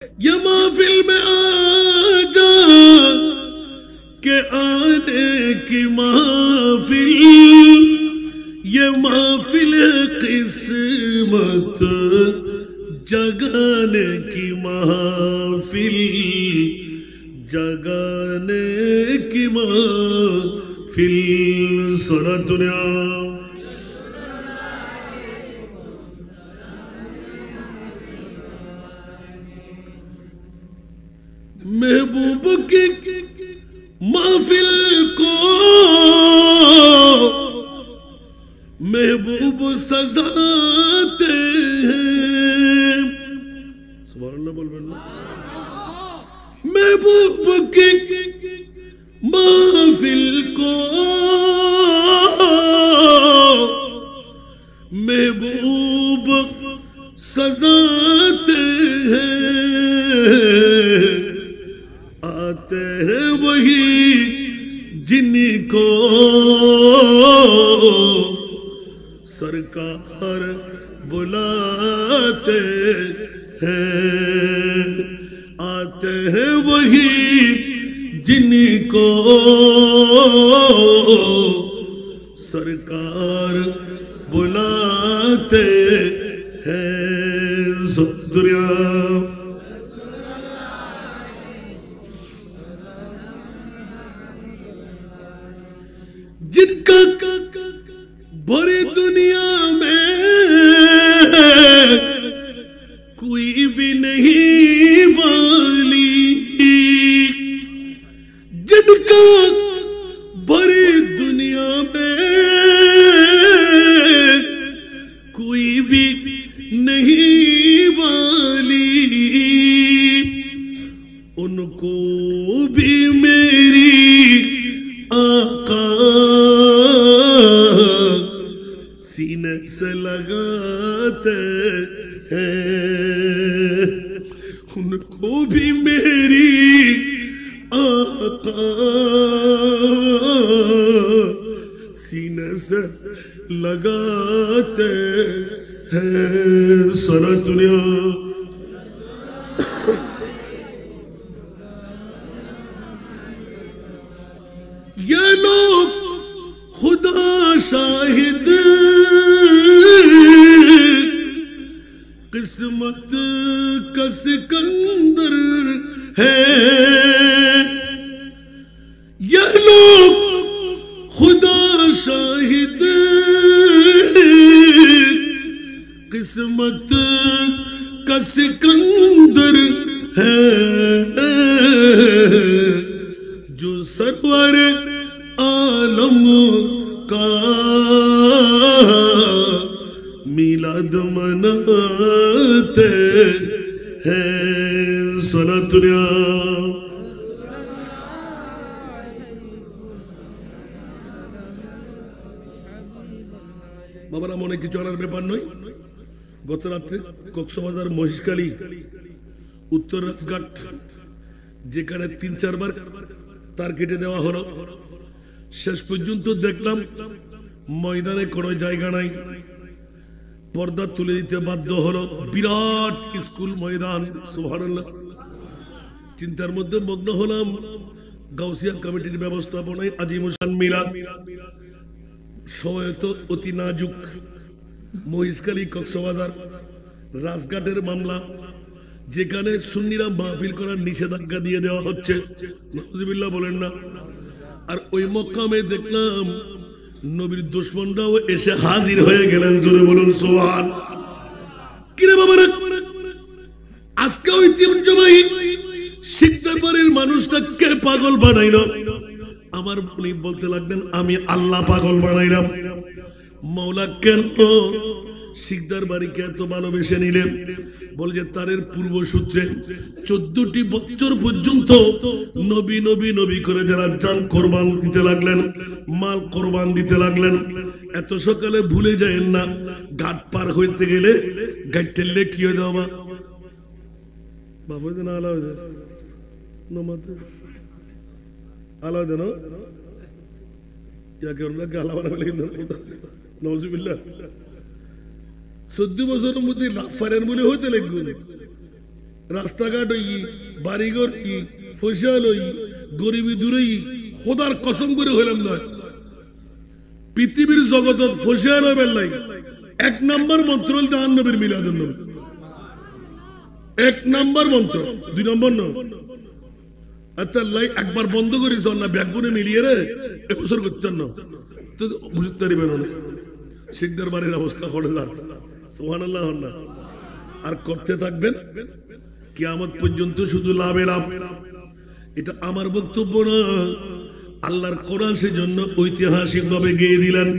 یہ محفل میں آ جا کہ آنے کی محفل، یہ محفل قسمت جگانے کی محفل، جگانے کی محفل۔ صلاۃ دنیا محبوب کی محفل کو محبوب سجاتے ہیں، سبحان اللہ بول بولنا۔ محبوب کی محفل کو محبوب سجاتے ہیں، آتے ہیں وہی جن کو سرکار بلاتے ہیں، آتے ہیں وہی جن کو سرکار بلاتے ہیں۔ دنیا جن کا بھری دنیا میں کوئی بھی نہیں والی، جن کا بھری دنیا میں کوئی بھی نہیں والی، ان کو بھی میری آقا سینے سے لگاتے ہیں، ان کو بھی میری آقا سینے سے لگاتے ہیں۔ صلاۃ دنیا یہ لوگ خدا شاہد قسمت کا سکندر ہے، یہ لوگ خدا شاہد قسمت کا سکندر ہے، جو سرور عالم کا میلاد مناتے ہیں۔ صلاۃ دنیا বাবারা মনে কিছু আনার ব্যাপার নয়। গত রাত্রে কক্সবাজার মহিষখালী উত্তর রাজঘাট যেখানে ৩-৪ বার তার কেটে দেওয়া হলো, শেষ পর্যন্ত দেখলাম ময়দানে কোনো জায়গা নাই, পর্দা তুলে দিতে বাধ্য হলো। বিরাট স্কুল ময়দান, সুবহানাল্লাহ। চিন্তার মধ্যে মগ্ন হলাম, গাউসিয়া কমিটির ব্যবস্থাপনায় আজিমুশান মিলাদ, সময় তো অতি নাজুক। মহিষখালী কক্সবাজার রাজঘাটের মামলা, যেখানে সুন্নিরা মাহফিল করার নিষেধাজ্ঞা দিয়ে দেওয়া হচ্ছে, নাউজুবিল্লাহ বলেন না। আর ওই মক্কামে দেখলাম নবীর দুশমনরাও এসে হাজির হয়ে গেলেন, জোরে বলুন সুবহান। কিরে বাবারা, আজকে ঐতিহ্যবাহী শিখ দরবারের মানুষটা কে পাগল বানাইলো? আমার মনি বলতে লাগলেন, আমি আল্লাহ পাগল বানাইলাম। মাওলা কেন শিখ দরবারকে এত ভালোবেসে নিলেন? বলে যে তারের পূর্বসূত্রে 14টি বছর পর্যন্ত নবী নবী নবী করে যারা জান কোরবান দিতে লাগলেন, মাল কোরবান দিতে লাগলেন। এত সকালে ভুলে যায়েন না, ঘাট পার হইতে গেলে ঘাট ঠেললে কি হয়ে যাওয়া বাবা না আলা হয়ে যায় নমাতে আলা হয়ে যায় না ইয়াকে ওরা গালা বানাবে নাউজুবিল্লাহ। 14 বছরের মধ্যে লাফারেন বলে হইতে লাগবে। রাস্তাঘাট হই বাড়িঘর ফসল হই গরিবী দূরেই খোদার কসম করে হইলাম নয় পৃথিবীর জগতত ফসল হইবেন নাই 1 নম্বর মন্ত্র হল দান নবীর মিলাদুন নবী 1 নম্বর মন্ত্র 2 নম্বর নয় আচ্ছা লাই একবার বন্ধ করিস না ব্যাগুনে মিলিয়ে রে এবছর করছেন না তো বুঝতে পারবেন না শিখদের বাড়ির অবস্থা করে যান সুবহানাল্লাহ না আর করতে থাকবেন কিয়ামত পর্যন্ত শুধু লাভে লাভ এটা আমার বক্তব্য না আল্লাহর কোরআন সেজন্য ঐতিহাসিক ভাবে গেয়ে দিলেন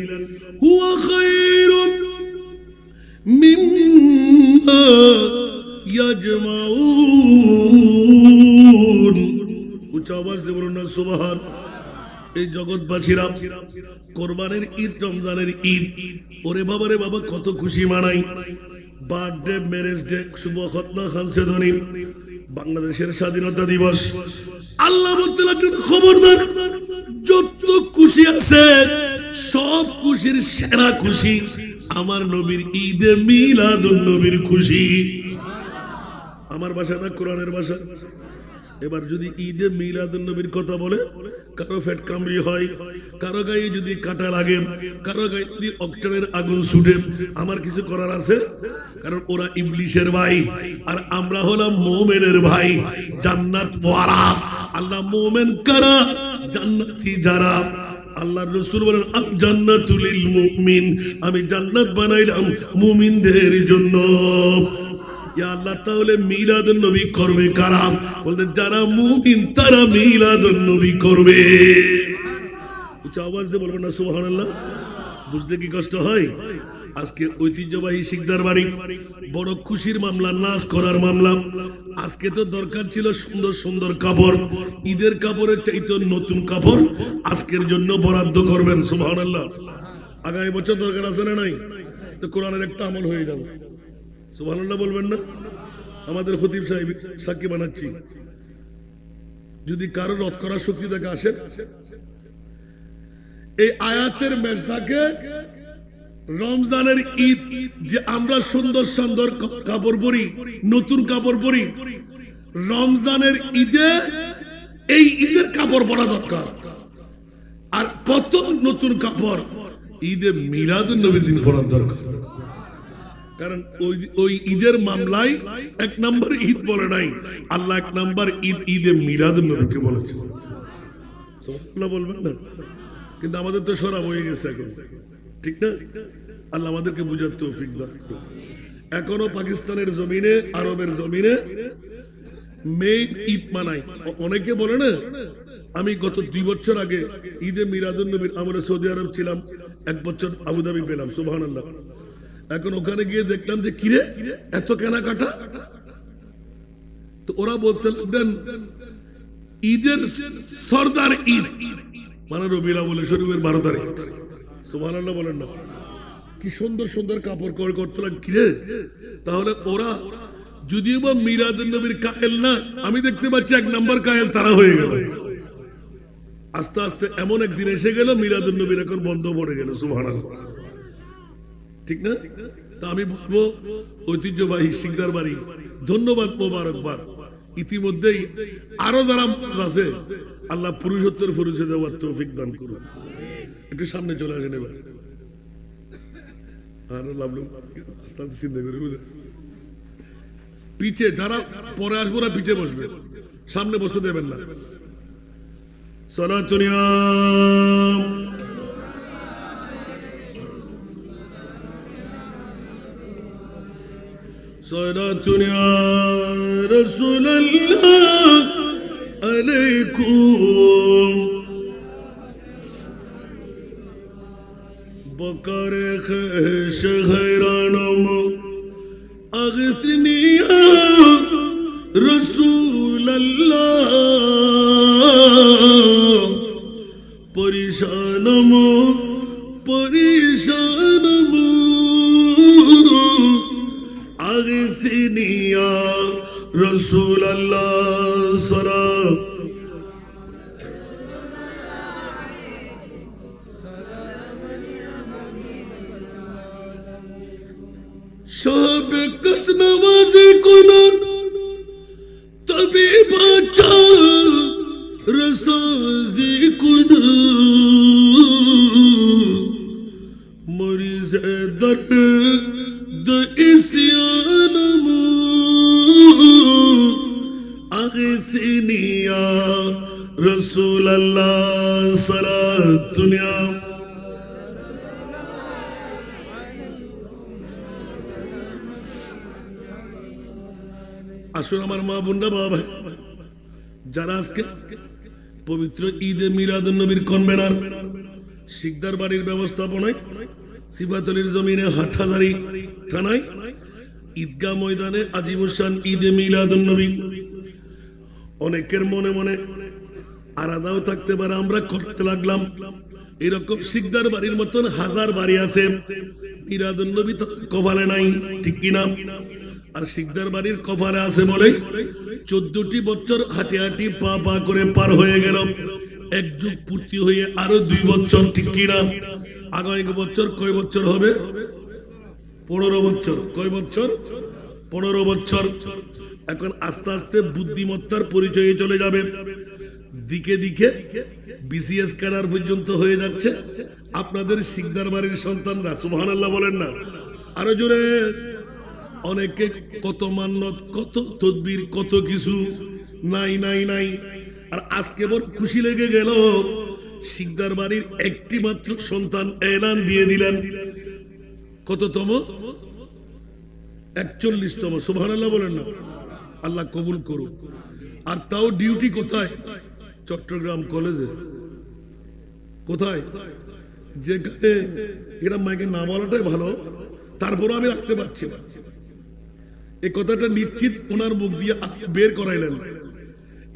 হুয়া খায়রুম মিম্মা ইয়াজমাউন উচ্চ আওয়াজ দিয়ে বলুন না সুবহান এই জগৎবাসীরা কোরবানের ঈদ রমজানের ঈদ ওরে বাবা রে বাবা কত খুশি মানাই বার্থডে ম্যারেজ ডে শুভ খতনা খানসে ধনী বাংলাদেশের স্বাধীনতা দিবস আল্লাহ বলতে লাগলেন খবরদার যত খুশি আছে সব খুশির সেরা খুশি আমার নবীর ঈদে মিলাদুন নবীর খুশি আমার ভাষা না কোরআনের ভাষা এবার যদি ঈদে মিলাদুন নবীর কথা বলে কারো পেট কামড়ি হয় কারো গায়ে যদি কাটা লাগে কারো গায়ে যদি অক্টেনের আগুন ছুটে আমার কিছু করার আছে কারণ ওরা ইবলিশের ভাই আর আমরা হলাম মুমিনের ভাই জান্নাত ওয়ারা আল্লাহ মুমিন কারা জান্নাতি যারা আল্লাহর রাসূল বলেন আল জান্নাতু লিল মুমিন আমি জান্নাত বানাইলাম মুমিনদের জন্য ইয়া আল্লাহ তাহলে মিলাদুন নবী করবে কারা বলতে যারা মুমিন তারা মিলাদুন নবী করবে উচ্চ আওয়াজ দিয়ে বলবেন না সুবহানাল্লাহ বুঝতে কি কষ্ট হয় আজকে ঐতিহ্যবাহী শিকদার বাড়ি বড় খুশির মামলা নাচ করার মামলা আজকে তো দরকার ছিল সুন্দর সুন্দর কাপড় ঈদের কাপড়ের চাইতে নতুন কাপড় আজকের জন্য বরাদ্দ করবেন সুবহানাল্লাহ আগামী বছর দরকার আছে না নাই তো কোরআনের একটা আমল হয়ে যাবে সুবহানাল্লাহ বলবেন না আমাদের খতিব সাহেব সাক্ষী বানাচ্ছি যদি কারো রদ করার শক্তি থেকে আসে এই আয়াতের মেজদাকে রমজানের ঈদ যে আমরা সুন্দর সুন্দর কাপড় পরি নতুন কাপড় পরি রমজানের ঈদে এই ঈদের কাপড় পরা দরকার আর প্রথম নতুন কাপড় ঈদে মিলাদুন নবীর দিন পরা দরকার কারণ ওই ঈদের মামলায় 1 নম্বর ঈদ বলে নাই আল্লাহ 1 নম্বর ঈদ ঈদে মিলাদুন নবীকে বলেছে সুবহানাল্লাহ বলবেন না কিন্তু আমাদের তো সরাব হয়ে গেছে এখন ঠিক না আল্লাহ আমাদেরকে বুঝার তৌফিক দান করুন এখনো পাকিস্তানের জমিনে আরবের জমিনে মেইন ঈদ মানায় অনেকে বলে না আমি গত 2 বছর আগে ঈদে মিলাদুন নবীর আমরা সৌদি আরব ছিলাম 1 বছর আবুধাবি পেলাম সুবহানাল্লাহ এখন ওখানে গিয়ে দেখলাম যে কিরে এত কেনাকাটা তো ওরা বলতে লাগলেন ঈদের সরদার ঈদ মানে রবিউল আউয়াল শরীফের 12 তারিখ সুবহানাল্লাহ বলেন না কি সুন্দর সুন্দর কাপড় করতে লাগ কিরে তাহলে ওরা যদিও বা মিলাদুন নবীর কায়েল না আমি দেখতে পাচ্ছি 1 নম্বর কায়েল তারা হয়ে গেল আস্তে আস্তে এমন একদিন এসে গেল মিলাদুন নবীর এখন বন্ধ পড়ে গেল সুবহানাল্লাহ ঠিক না তা আমি বলবো ঐতিহ্যবাহী শিকদার বাড়ি ধন্যবাদ মোবারকবাদ ইতিমধ্যেই আরো যারা আছে আল্লাহ পুরুষোত্তর ফরুজে দেওয়ার তৌফিক দান করুন একটু সামনে চলে আসেন এবার আর লাভলু আস্তে আস্তে চিন্তা করে বুঝে পিছে যারা পরে আসবো না পিছে বসবে সামনে বসতে দেবেন না সালাতুন ইয়া সালাতুন ইয়া রাসূলুল্লাহ আলাইকুম বকরে খেশ hayranım আগথনি ইয়া রাসূলুল্লাহ পরিশানম পরিশানম আগথনি ইয়া রাসূলুল্লাহ সালাম شاب کس نوازی کنن Tabibaca Rasazi kudu Mariz dard isyanamı Ağithni ya Resulallah salatun ya আসুন আমার মা বোনরা বাবা যারা আজকে পবিত্র ঈদে মিলাদুন নবীর কনভেনার শিকদার বাড়ির ব্যবস্থাপনায় সিফাতুলের জমিনে হাটহাজারী থানায় ঈদগাহ ময়দানে আজিমুসান ঈদে মিলাদুন নবী অনেকের মনে মনে আলাদাও থাকতে পারে আমরা করতে লাগলাম এরকম শিকদার বাড়ির মতন হাজার বাড়ি আছে মিলাদুন নবী তো কপালে নাই ঠিক কিনা আর শিকদার বাড়ির কপালে আছে বলে 14টি বছর হাঁটি হাঁটি পা পা করে পার হয়ে গেল এক যুগ পূর্তি হয়ে আরো 2 বছর ঠিক কিনা আগামী বছর কয় বছর হবে 15 বছর কয় বছর 15 বছর এখন আস্তে আস্তে বুদ্ধিমত্তার পরিচয়ে চলে যাবে দিকে দিকে বিসিএস ক্যাডার পর্যন্ত হয়ে যাচ্ছে আপনাদের শিকদার বাড়ির সন্তানরা সুবহানাল্লাহ বলেন না আরো জোরে অনেকে কত মান্নত কত তদবির কত কিছু নাই নাই নাই আর আজকে বড় খুশি লেগে গেল শিকদার বাড়ির একটি মাত্র সন্তান এলান দিয়ে দিলেন কততম 41তম সুবহানাল্লাহ বলেন না আল্লাহ কবুল করুন আর তাও ডিউটি কোথায় চট্টগ্রাম কলেজে কোথায় যেখানে এরা মাইকে না বলাটাই ভালো তারপরে আমি রাখতে পারছি না এই কথাটা নিশ্চিত ওনার মুখ দিয়ে বের করাইলেন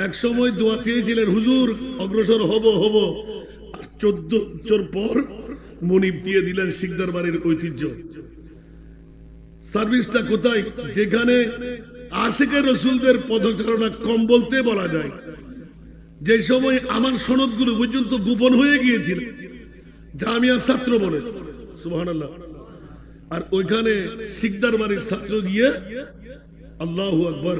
এক সময় দোয়া চেয়েছিলেন হুজুর অগ্রসর হব 14 বছর পর মনিব দিয়ে দিলেন শিকদার বাড়ির ঐতিহ্য সার্ভিসটা কোথায় যেখানে আশিকে রাসূলদের পদচারণা কম বলতে বলা যায় যে সময় আমার সনদগুলো পর্যন্ত গোপন হয়ে গিয়েছিল জামিয়া ছাত্র বলে সুবহানাল্লাহ আর ওইখানে শিকদার বাড়ির ছাত্র গিয়ে আল্লাহু আকবার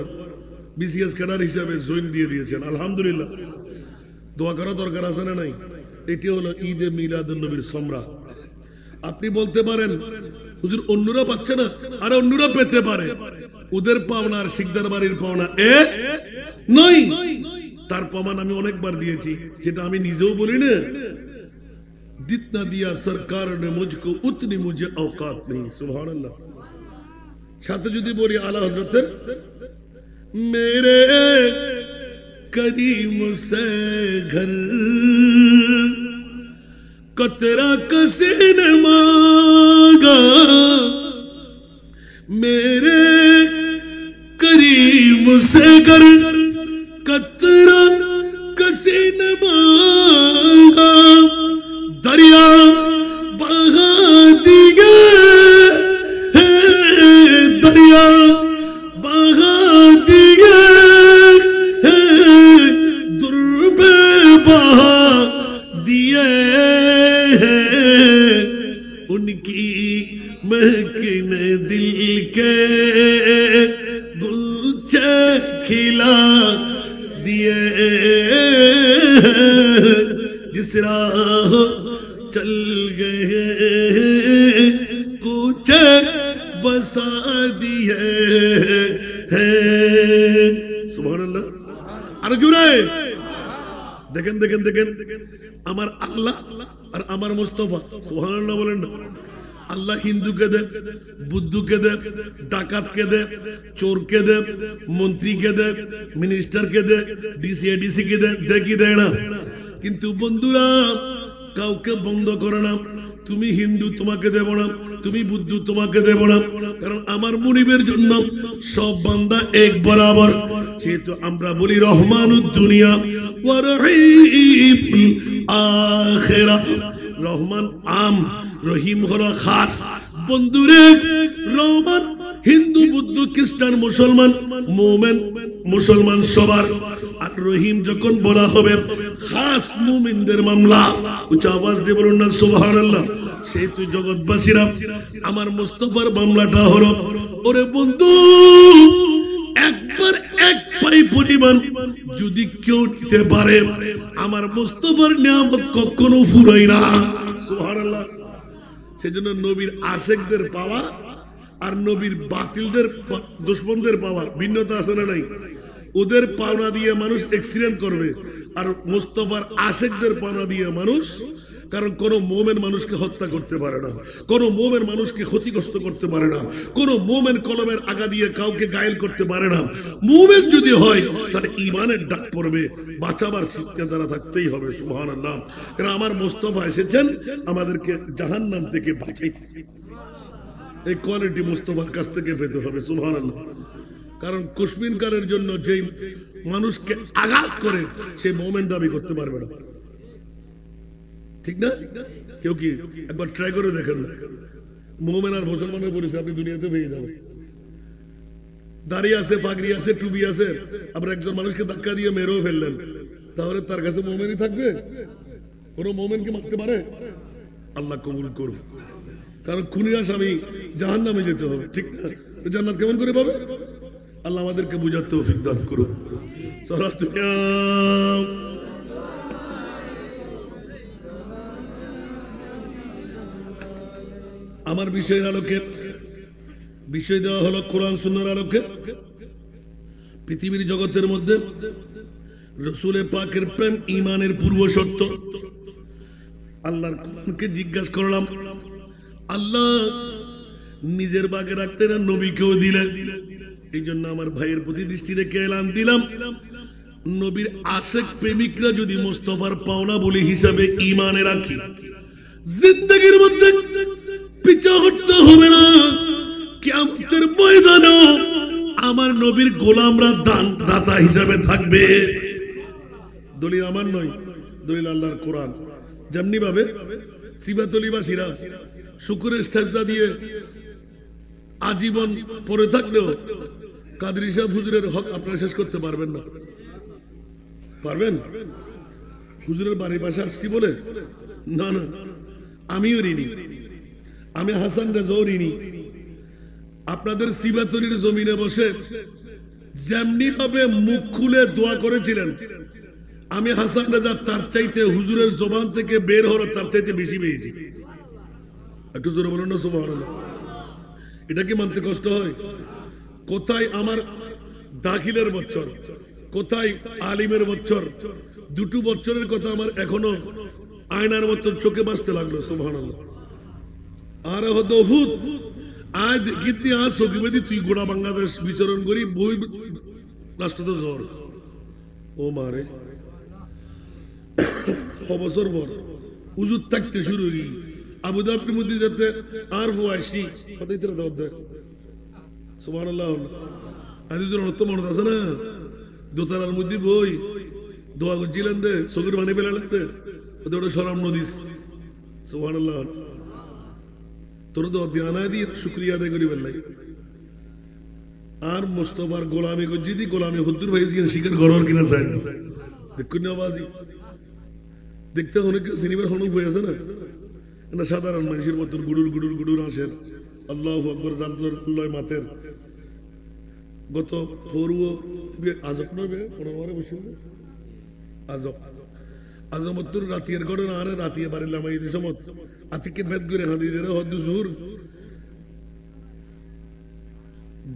বিসিএস ক্যাডার হিসেবে জয়েন দিয়ে দিয়েছেন আলহামদুলিল্লাহ দোয়া করা দরকার আছে না নাই এটি হলো ঈদে মিলাদুন নবীর সমরা আপনি বলতে পারেন হুজুর অন্যরা পাচ্ছে না আর অন্যরা পেতে পারে ওদের পাওনা আর শিকদার বাড়ির পাওনা এক নয় তার প্রমাণ আমি অনেকবার দিয়েছি যেটা আমি নিজেও বলি না जितना दिया सरकार ने मुझको उतनी मुझे औकात नहीं सुभान अल्लाह साथ जुदी बोली आला हजरत मेरे करीम से घर कतरा कसे न मांगा मेरे करीम से घर कतरा कसे न मांगा दरिया बहा दिया है दरिया बहा दिया है दुर्बे बहा दिए हैं उनकी महकिन दिल के गुलचे खिला दिए जिस राह चल गए कुछ बसा दिए हैं सुबहानाल्लाह আরো জোরে দেখেন দেখেন দেখেন আমার আল্লাহ আর আমার মুস্তাফা সুবহানাল্লাহ বলেন না আল্লাহ হিন্দুকে দে বুদ্ধকে দে ডাকাতকে দে চোরকে দে মন্ত্রীকে দে মিনিস্টারকে দে ডিসি কে দে দেখি দেয় না কিন্তু বন্ধুরা কাউকে বন্ধ করে না তুমি হিন্দু তোমাকে দেব না তুমি বুদ্ধ তোমাকে দেব না কারণ আমার মুনিবের জন্য সব বান্দা এক বরাবর যেহেতু আমরা বলি রহমানুদ দুনিয়া ওয়া রহিমুল আখিরাহ রহমান আম রহিম হলো খাস বন্ধুরে রহমান হিন্দু বুদ্ধ খ্রিস্টান মুসলমান মুমিন মুসলমান সবার আর রহিম যখন বলা হবে খাস মুমিনদের মামলা উচ্চ আওয়াজ দিয়ে বলুন না সুবহানাল্লাহ সেই তুই জগৎবাসীরা আমার মুস্তাফার মামলাটা হলো ওরে বন্ধু একবার এক পাই পরিমাণ যদি কেউ নিতে পারে আমার মুস্তাফার নিয়ামত কখনো ফুরায় না। সুবহানাল্লাহ। সেজন্য নবীর আশেকদের পাওয়া আর নবীর বাতিলদের দুশমনদের পাওয়া ভিন্নতা আছে না নাই? ওদের পাওনা দিয়ে মানুষ অ্যাক্সিডেন্ট করবে, আর মুস্তাফার আশেকদের পাওনা দিয়ে মানুষ, কারণ কোন মোমেন মানুষকে হত্যা করতে পারে না, কোন মোমেন মানুষকে ক্ষতিগ্রস্ত করতে পারে না, কোন মোমেন কলমের আগা দিয়ে কাউকে ঘায়েল করতে পারে না। মোমেন যদি হয় তার ঈমানের ডাক পড়বে, বাঁচাবার চিন্তা থাকতেই হবে। সুবহানাল্লাহ। কারণ আমার মুস্তাফা এসেছেন আমাদেরকে জাহান্নাম থেকে বাঁচাইতে। এই কোয়ালিটি মুস্তাফার কাছ থেকে পেতে হবে। সুবহানাল্লাহ। কারণ কুশমিনকারের জন্য যে মানুষকে আঘাত করে সে মোমেন দাবি করতে পারবে না, ঠিক না? কেউ কি একবার ট্রাই করে দেখেন না, মোমেন আর মুসলমানের পরিচয় আপনি দুনিয়াতে পেয়ে যাবেন। দাড়ি আছে, পাগড়ি আছে, টুপি আছে, আবার একজন মানুষকে ধাক্কা দিয়ে মেরেও ফেললেন, তাহলে তার কাছে মোমেনই থাকবে? কোন মোমেনকে মারতে পারে? আল্লাহ কবুল করুন। কারণ খুনির আসামি জাহান্নামে যেতে হবে, ঠিক না? জান্নাত কেমন করে পাবে? আল্লাহ আমাদেরকে বুঝার তৌফিক দান করুন। আমার বিষয়ের আলোকে বিষয় দেওয়া হলো কোরআন সুন্নাহর আলোকে পৃথিবীর জগতের মধ্যে রাসূল পাকের প্রেম ঈমানের পূর্ব শর্ত। আল্লাহর কোরআনকে জিজ্ঞাসা করলাম, আল্লাহ নিজের বাগে রাখতে না নবীকেও দিলেন। এই জন্য আমার ভাইয়ের প্রতি দৃষ্টি রেখে এলান দিলাম, নবীর আশেক প্রেমিকরা যদি মুস্তাফার পাওনা বলি হিসাবে ঈমানে রাখি, জিন্দেগির মধ্যে পিছু হটতে হবে না। কিয়ামতের ময়দানে আমার নবীর গোলামরা দাতা হিসাবে থাকবে। দলিল আমার নয়, দলিল আল্লাহর কোরআন। যেমনি ভাবে সিবাতলিবাসীরা শুকরের সেজদা দিয়ে আজীবন পড়ে থাকলেও কাদরী শাহ হুজুরের হক আপনারা শেষ করতে পারবেন না। পারবেন? হুজুরের বাড়ির পাশে আসছি বলে না, না, আমিও ঋণী, আমি হাসান রেজাও ঋণী। আপনাদের সিবাতলির জমিনে বসে যেমনি ভাবে মুখ খুলে দোয়া করেছিলেন, আমি হাসান রেজা তার চাইতে হুজুরের জবান থেকে বের হওয়ার তার চাইতে বেশি পেয়েছি। একটু জোরে বলুন না সুবহানাল্লাহ। এটা কি মানতে কষ্ট হয়? কোথায় আমার দাখিলের বছর, কোথায় আলিমের বছর, দুটো বছরের কথা আমার এখনো আয়নার মতো চোখে বাঁচতে লাগলো। সুবহানাল্লাহ। আর হদহুদ আজ দেখিতে আজ সকিবেদি তুই গোড়া বাংলাদেশ বিচরণ করি বই রাষ্ট্রত জ্বর ও মারে বছর পর উজুদ থাকতে শুরু হই আবুধাবির মধ্যে যাতে আর ফুয়াইছি কতই তেরা দাও দেখ। সুবহানাল্লাহ। আদি তোর অর্থ মনে আছে না? দোতারার মধ্যে বই দোয়া করছিলেন দে সকির বানিয়ে ফেলালেন দে, ওটা সরাম নদীস। সুবহানাল্লাহ। তোর দোয়া দিয়ে আনায় দিয়ে শুক্রিয়া আদায় করি বেলাই। আর মুস্তাফার গোলামি গজ্জিদি গোলামি হুদ্দুর ভাইছি শিকার ঘর কিনা চাই দেখুন না বাজি দেখতে অনেক সিনেমার হনুক হয়ে আছে না, সাধারণ মানুষের মতন গুডুর গুডুর গুডুর আসেন আল্লাহু আকবার জানতুল্লাহ মাতের গত ফরুও আজব নবে পনেরো বসে আজব আজমতুর রাতির ঘটনা আরে রাতিয়ে বাড়িলাম এই সময় আতিকে ভেদ করে হাদিদের হদ্দুজুর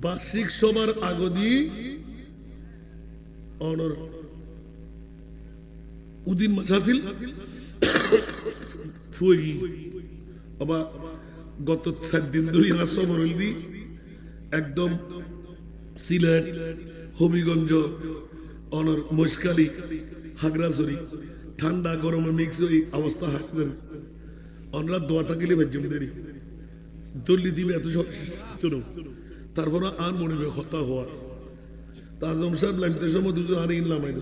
বার্ষিক সবার আগদি অনর উদিন মাস আসিল ফুয়েগি বাবা গত 7 দিন ধরে হাস সফর হইলি একদম সিলেট হবিগঞ্জ অনর মশকালি হাগরাছড়ি ঠান্ডা গরমে মিক্স হই অবস্থা হাসতেন অনরা দোয়া থাকিলে ভেজম দেরি দল্লি দিবে এত সব তারপর আর মনে হবে হতা হওয়া তাজম সাহেব লাইফের সময় দুজন আর ইনলাম আইন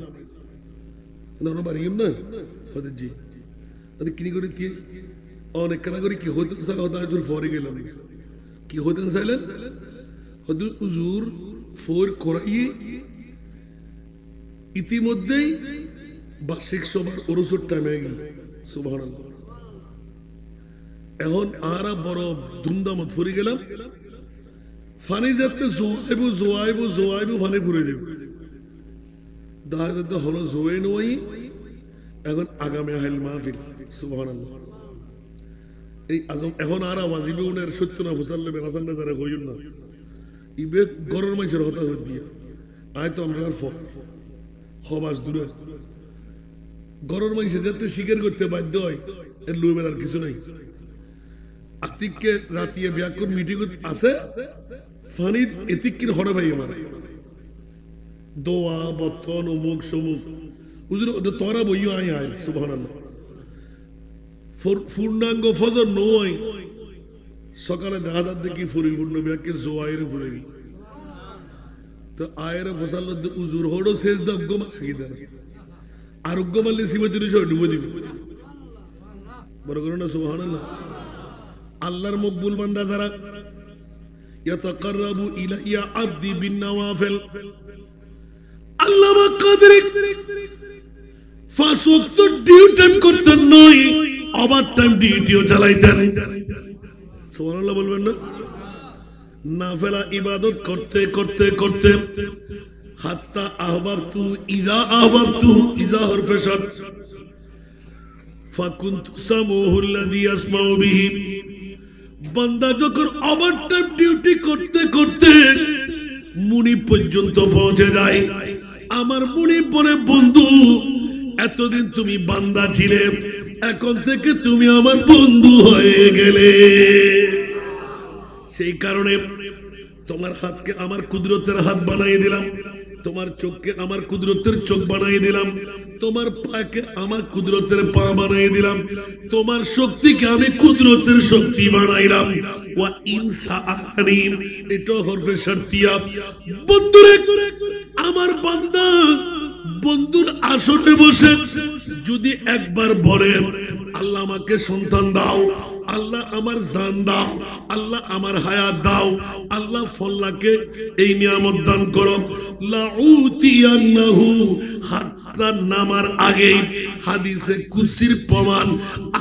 না বাড়ি না হতে জি আরে কিনি করে কি অনেক কানা করে কি হতে হতা ফরে গেলাম কি হতে চাইলেন হতে হুজুর ফোর করাই ইতিমধ্যেই বার্ষিক সভার ওরসুর টাইমে গেল। সুবহানাল্লাহ। এখন আরা বড় ধুমধামত ফুরি গেলাম ফানি যাতে জোয়াইবু জোয়াইবু জোয়াইবু ফানি ফুরে যাব দাহাতে হলো জোয়ে নই এখন আগামী হাইল মাহফিল সুবহানাল্লাহ এই আজম এখন আর ওয়াজিবে উনের সত্য না ফুসাল্লে বেনাসান যারা কইল না ইবে গরর মানুষের হতা হই দিয়া আয় তো আমরা খবাস দূরে গরর মানুষের যাতে স্বীকার করতে বাধ্য হয় এর লুবের আর কিছু নাই আতিককে রাতিয়ে ব্যাকুর মিটিং আছে ফানির এতিকির হরে ভাই আমার দোয়া বথন অমুক সমুক হুজুর তোরা বইও আয় আয় সুবহানাল্লাহ পূর্ণাঙ্গ ফজর নয় সকালে দেখা যাচ্ছে দেখি পরিপূর্ণ ব্যাকে জোয়াইরে ফুরে তো আয়ের ফসল উজুর হড়ো শেষ দগ্গ মাগি দেন আরোগ্য মারলে সীমাতির ডুবে দিবে বড় করো না সুবহানাল্লাহ আল্লাহর মকবুল বান্দা যারা ইয়াতাকাররাবু ইলাইয়া আবদি বিন নওয়াফিল আল্লাহ কদরে ফাঁস ওয়াক্ত ডিউটি করতেন নয় ওভার টাইম ডিউটিও চালাইতেন সুবহানাল্লাহ বলবেন না নাফিলা ইবাদত করতে করতে করতে হাত্তা আহবাবতু ইযা হরফে শাদ ফাকুনতু সামুহু আল্লাযী ইয়াসমাউ বিহি বান্দা যখন ওভার টাইম ডিউটি করতে করতে মুনিব পর্যন্ত পৌঁছে যায় আমার মুনিব বলে বন্ধু এতদিন তুমি বান্দা ছিলে এখন থেকে তুমি আমার বন্ধু হয়ে গেলে সেই কারণে তোমার হাতকে আমার কুদরতের হাত বানিয়ে দিলাম তোমার চোখকে আমার কুদরতের চোখ বানিয়ে দিলাম তোমার পাকে আমার কুদরতের পা বানিয়ে দিলাম তোমার শক্তিকে আমি কুদরতের শক্তি বানাইলাম ওয়া ইনসাআনি এটা হরফে শারতিয়া বন্ধুরে আমার বান্দা বন্ধুর আসনে বসে যদি একবার বলে আল্লাহ আমাকে সন্তান দাও আল্লাহ আমার জান দাও আল্লাহ আমার হায়াত দাও আল্লাহ ফল্লাকে এই নিয়ামত দান করো লাউতিয়ান্নাহু হাত্তা নামার আগে হাদিসে কুদসির প্রমাণ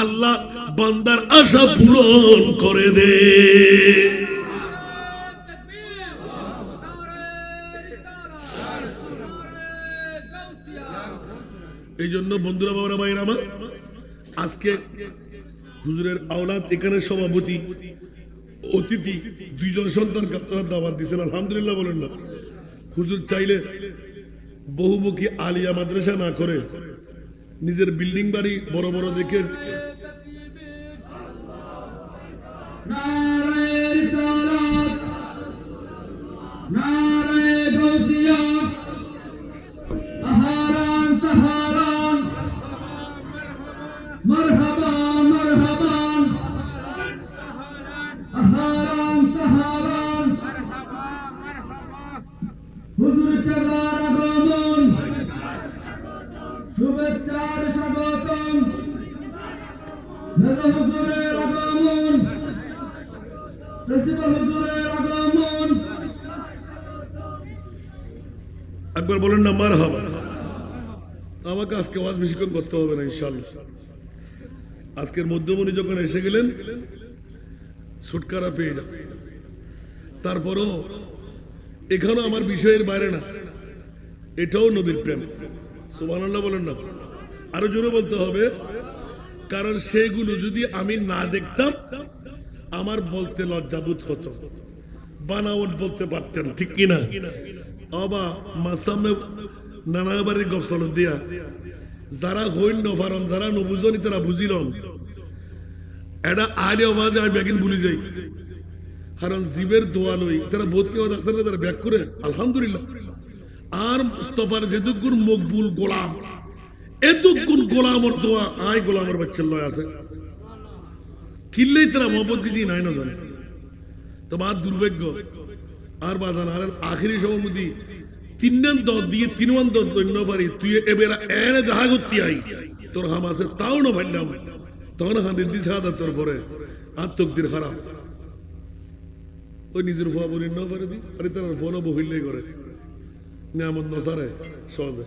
আল্লাহ বান্দার আশা পূরণ করে দে এই জন্য বন্ধুরা বাবারা ভাইরা আমার আজকে হুজুরের আওলাদ এখানে সভাপতি অতিথি দুইজন সন্তান আপনারা দাওয়াত দিয়েছেন আলহামদুলিল্লাহ বলেন না হুজুর চাইলে বহুমুখী আলিয়া মাদ্রাসা না করে নিজের বিল্ডিং বাড়ি বড় বড় দেখে একবার বলেন না মারহাবা আমাকে আজকে ওয়াজ বেশিক্ষণ করতে হবে না ইনশাআল্লাহ আজকের মধ্যমণি যখন এসে গেলেন ছুটকারা পেয়ে যাবে তারপরও এখানে আমার বিষয়ের বাইরে না এটাও নদীর প্রেম সুবহানাল্লাহ বলেন না আরো জোরে বলতে হবে কারণ সেগুলো যদি আমি না দেখতাম আমার বলতে লজ্জাবোধ হতো বানাওয়াট বলতে পারতেন ঠিক কিনা অবা মাসামে নানা বাড়ির গপসল দিয়া যারা হইন নফারন যারা নবুজনি তারা বুঝিলন এটা আলে আওয়াজে আমি ব্যাগিন ভুলি যাই কারণ জীবের দোয়া লই তারা বোধ কেউ আছে না তারা ব্যাগ করে আলহামদুলিল্লাহ আর মুস্তাফার যেটুকুন মকবুল গোলাম এতক্ষণ গোলামর দোয়া আয় গোলামের বাচ্চার লয় আছে কিনলেই তারা মহব্বত দিদি নাই না জানে তোমার দুর্ভাগ্য আর বাজান আর আখেরি সমামতি তিনজন দত দিয়ে তিনওয়ান দত দৈন্য পারি তুই এবেরা এনে দেখা করতে আই তোর হাম আছে তাও না পারলাম তখন হান দিদি ছাড়া তোর পরে আর তকদির খারাপ ওই নিজের ফোয়া বলি না পারে দি আরে তার ফোনও বহিলেই করে নিয়ামত নসারে সহজে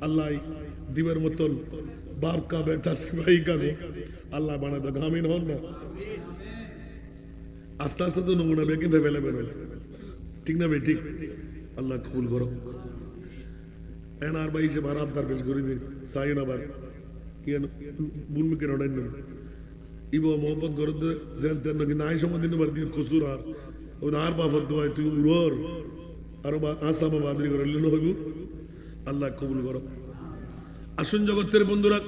আল্লাহ দিবের মতন বাপ কা বেটা সিপাহী কা দে আল্লাহ বানা দো গামিন হন না আস্তে আস্তে তো নমুনা বেকিন ফেলে ঠিক না ভাই ঠিক আল্লাহ কবুল করো এনার ভাই সে ভাড়া তার বেশ গরিব সাইন আবার ইয়ান বুনমিকে রড়াই না ইবো মোহাম্মদ গরদ জেন তেন কি নাই সমদিন বার দিন কসুরা ও আর বাফত দোয় তুই উরর আর বা আসামা বাদরি করে লিনো হইব আল্লাহ কবুল করো। আসুন জগতের বন্ধুরা,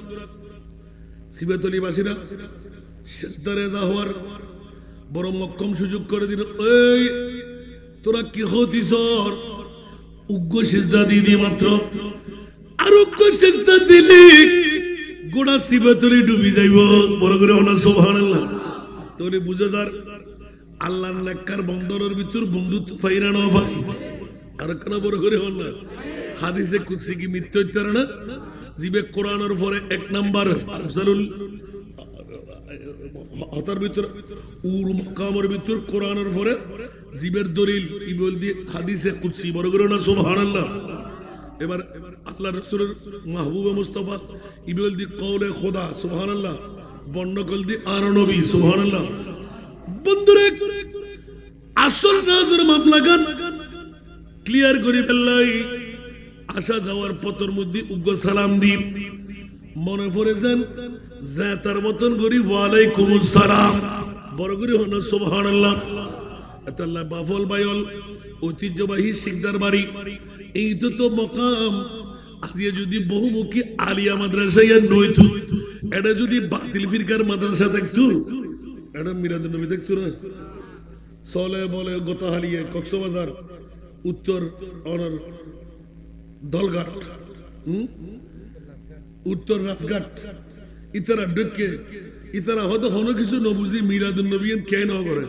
সিবাতলি বাসীরা সেজদারে যা হওয়ার বড় মক্কম সুযোগ করে দিল। এই তোরা কি হতিস উগ্র সেজদা দিদি মাত্র আর উগ্র সেজদা দিলি গোটা সিবাতলি ডুবি যাইব। বড় করে হনা সুবহানাল্লাহ। তোরে বুঝাদার আল্লাহর নেককার বন্দরের ভিতর বন্ধুত্ব ফাইরা না ভাই আর কেন বড় করে হন না। হাদিসে কুদসি কি মিথ্যা হইতে না? জিবে কোরআনের পরে এক নাম্বার আফজালুল হতার ভিতর উর মাকামের ভিতর কোরআনের পরে জিবের দলিল ইবল দি হাদিসে কুদসি। বড় করে না সুবহানাল্লাহ। এবার আল্লাহ রাসূলের মাহবুবে মুস্তাফা ইবল দি কওলে খোদা সুবহানাল্লাহ, বন্ডকল দি আর নবী সুবহানাল্লাহ। বন্ধুরে আসল রাজের মামলা গান ক্লিয়ার করে ফেললাই। আসা যাওয়ার পথের মধ্যে উগ্র সালাম দি মনে পড়ে যান যা তার মতন করি ওয়ালাইকুম আসসালাম। বড় করে হন সুবহানাল্লাহ। আল্লাহ বাফল বাইল ঐতিহ্যবাহী শিকদার বাড়ি এই তো মকাম আজকে যদি বহুমুখী আলিয়া মাদ্রাসা নইতো, এটা যদি বাতিল ফিরকার মাদ্রাসা দেখতো, এটা মিরাদুন নবী দেখতো না। চলে বলে গোতাহালিয়ে কক্সবাজার উত্তর অনার দলঘাট উত্তর রাজঘাট ইতারা ডেকে ইতারা হয়তো হনো কিছু নবুঝি মিলাদুন নবী কেন করে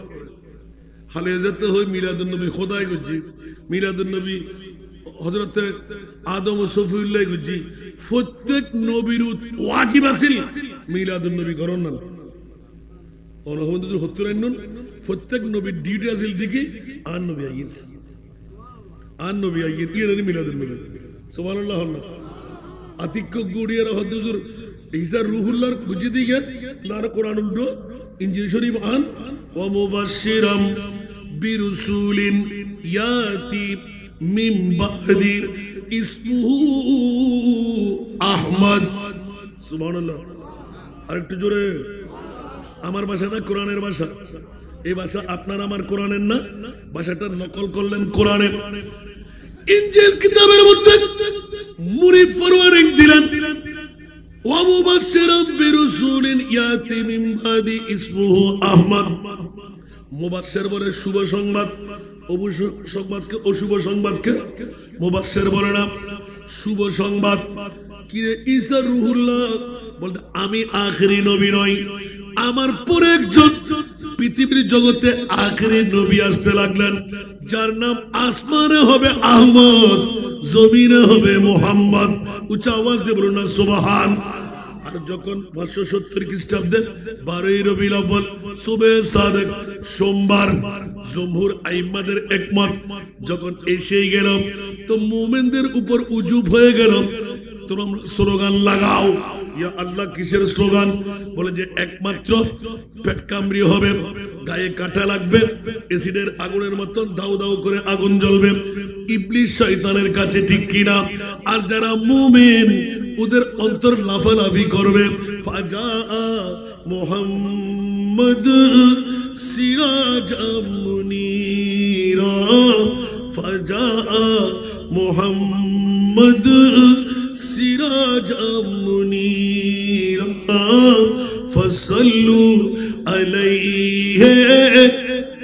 হালে যেতে হয়। মিলাদুন নবী খোদাই করছি, মিলাদুন নবী হযরতে আদম ও সফিউল্লাহ করছি। প্রত্যেক নবীর ওয়াজিব আছিল মিলাদুন নবী করন না। অনহমদ হত্তর আইনুন প্রত্যেক নবীর ডিউটি আছিল দেখি আর নবী আইন আর নবী আইন ইয়ে মিলাদুন নবী সুবহানাল্লাহ। আতিক্য গুড়িয়ার হদ্দুর ইসা রুহুল্লাহর বুঝে দিয়ে লার কোরআন উল্টো ইনজিল শরীফ আন ওয়া মুবাশশিরাম বিরুসুলিন ইয়াতি মিন বাদি ইসমুহু আহমদ সুবহানাল্লাহ। আরেকটু জোরে। আমার ভাষা না কোরআনের ভাষা, এই ভাষা আপনার আমার কোরআনের না, ভাষাটা নকল করলেন কোরআনের। ইনজিল কিতাবের মধ্যে মুরিদ ফরওয়ার্ডিং দিলেন ওয়া মুবাশশিরাম বিরুসুলিন ইয়াতি মিন বাদি ইসমুহু আহমদ। মুবাশশির বলে শুভ সংবাদ, অশুভ সংবাদকে অশুভ সংবাদকে মুবাশশির বলে না, শুভ সংবাদ। কি রে ঈসা রুহুল্লাহ বলতে আমি আখেরি নবী নই, আমার পরে একজন পৃথিবীর জগতে আখেরি নবী আসতে লাগলেন যার নাম আসমানে হবে আহমদ, জমিনে হবে মুহাম্মদ। উচ্চ আওয়াজ দিয়ে বলুন না সুবহান। আর যখন 570 খ্রিস্টাব্দে 12 রবিউল আউয়াল সুবে সাদেক সোমবার জমহুর আইম্মাদের একমত যখন এসে গেল তো মুমিনদের উপর উজুব হয়ে গেল। তোমরা স্লোগান লাগাও, ইয়া আল্লাহ। কিসের স্লোগান? বলে যে একমাত্র পেট কামড়ি হবে, গায়ে কাটা লাগবে, এসিডের আগুনের মতন দাউ দাউ করে আগুন জ্বলবে, ইবলিস শয়তানের কাছে, ঠিক কিনা? আর যারা মুমিন ওদের অন্তর লাফালাফি করবে। ফাজা মুহাম্মদ সিরাজাম মুনীরা, ফাজা মুহাম্মদ সিরাজাম মুনীরা, ফসল্লু আলাইহি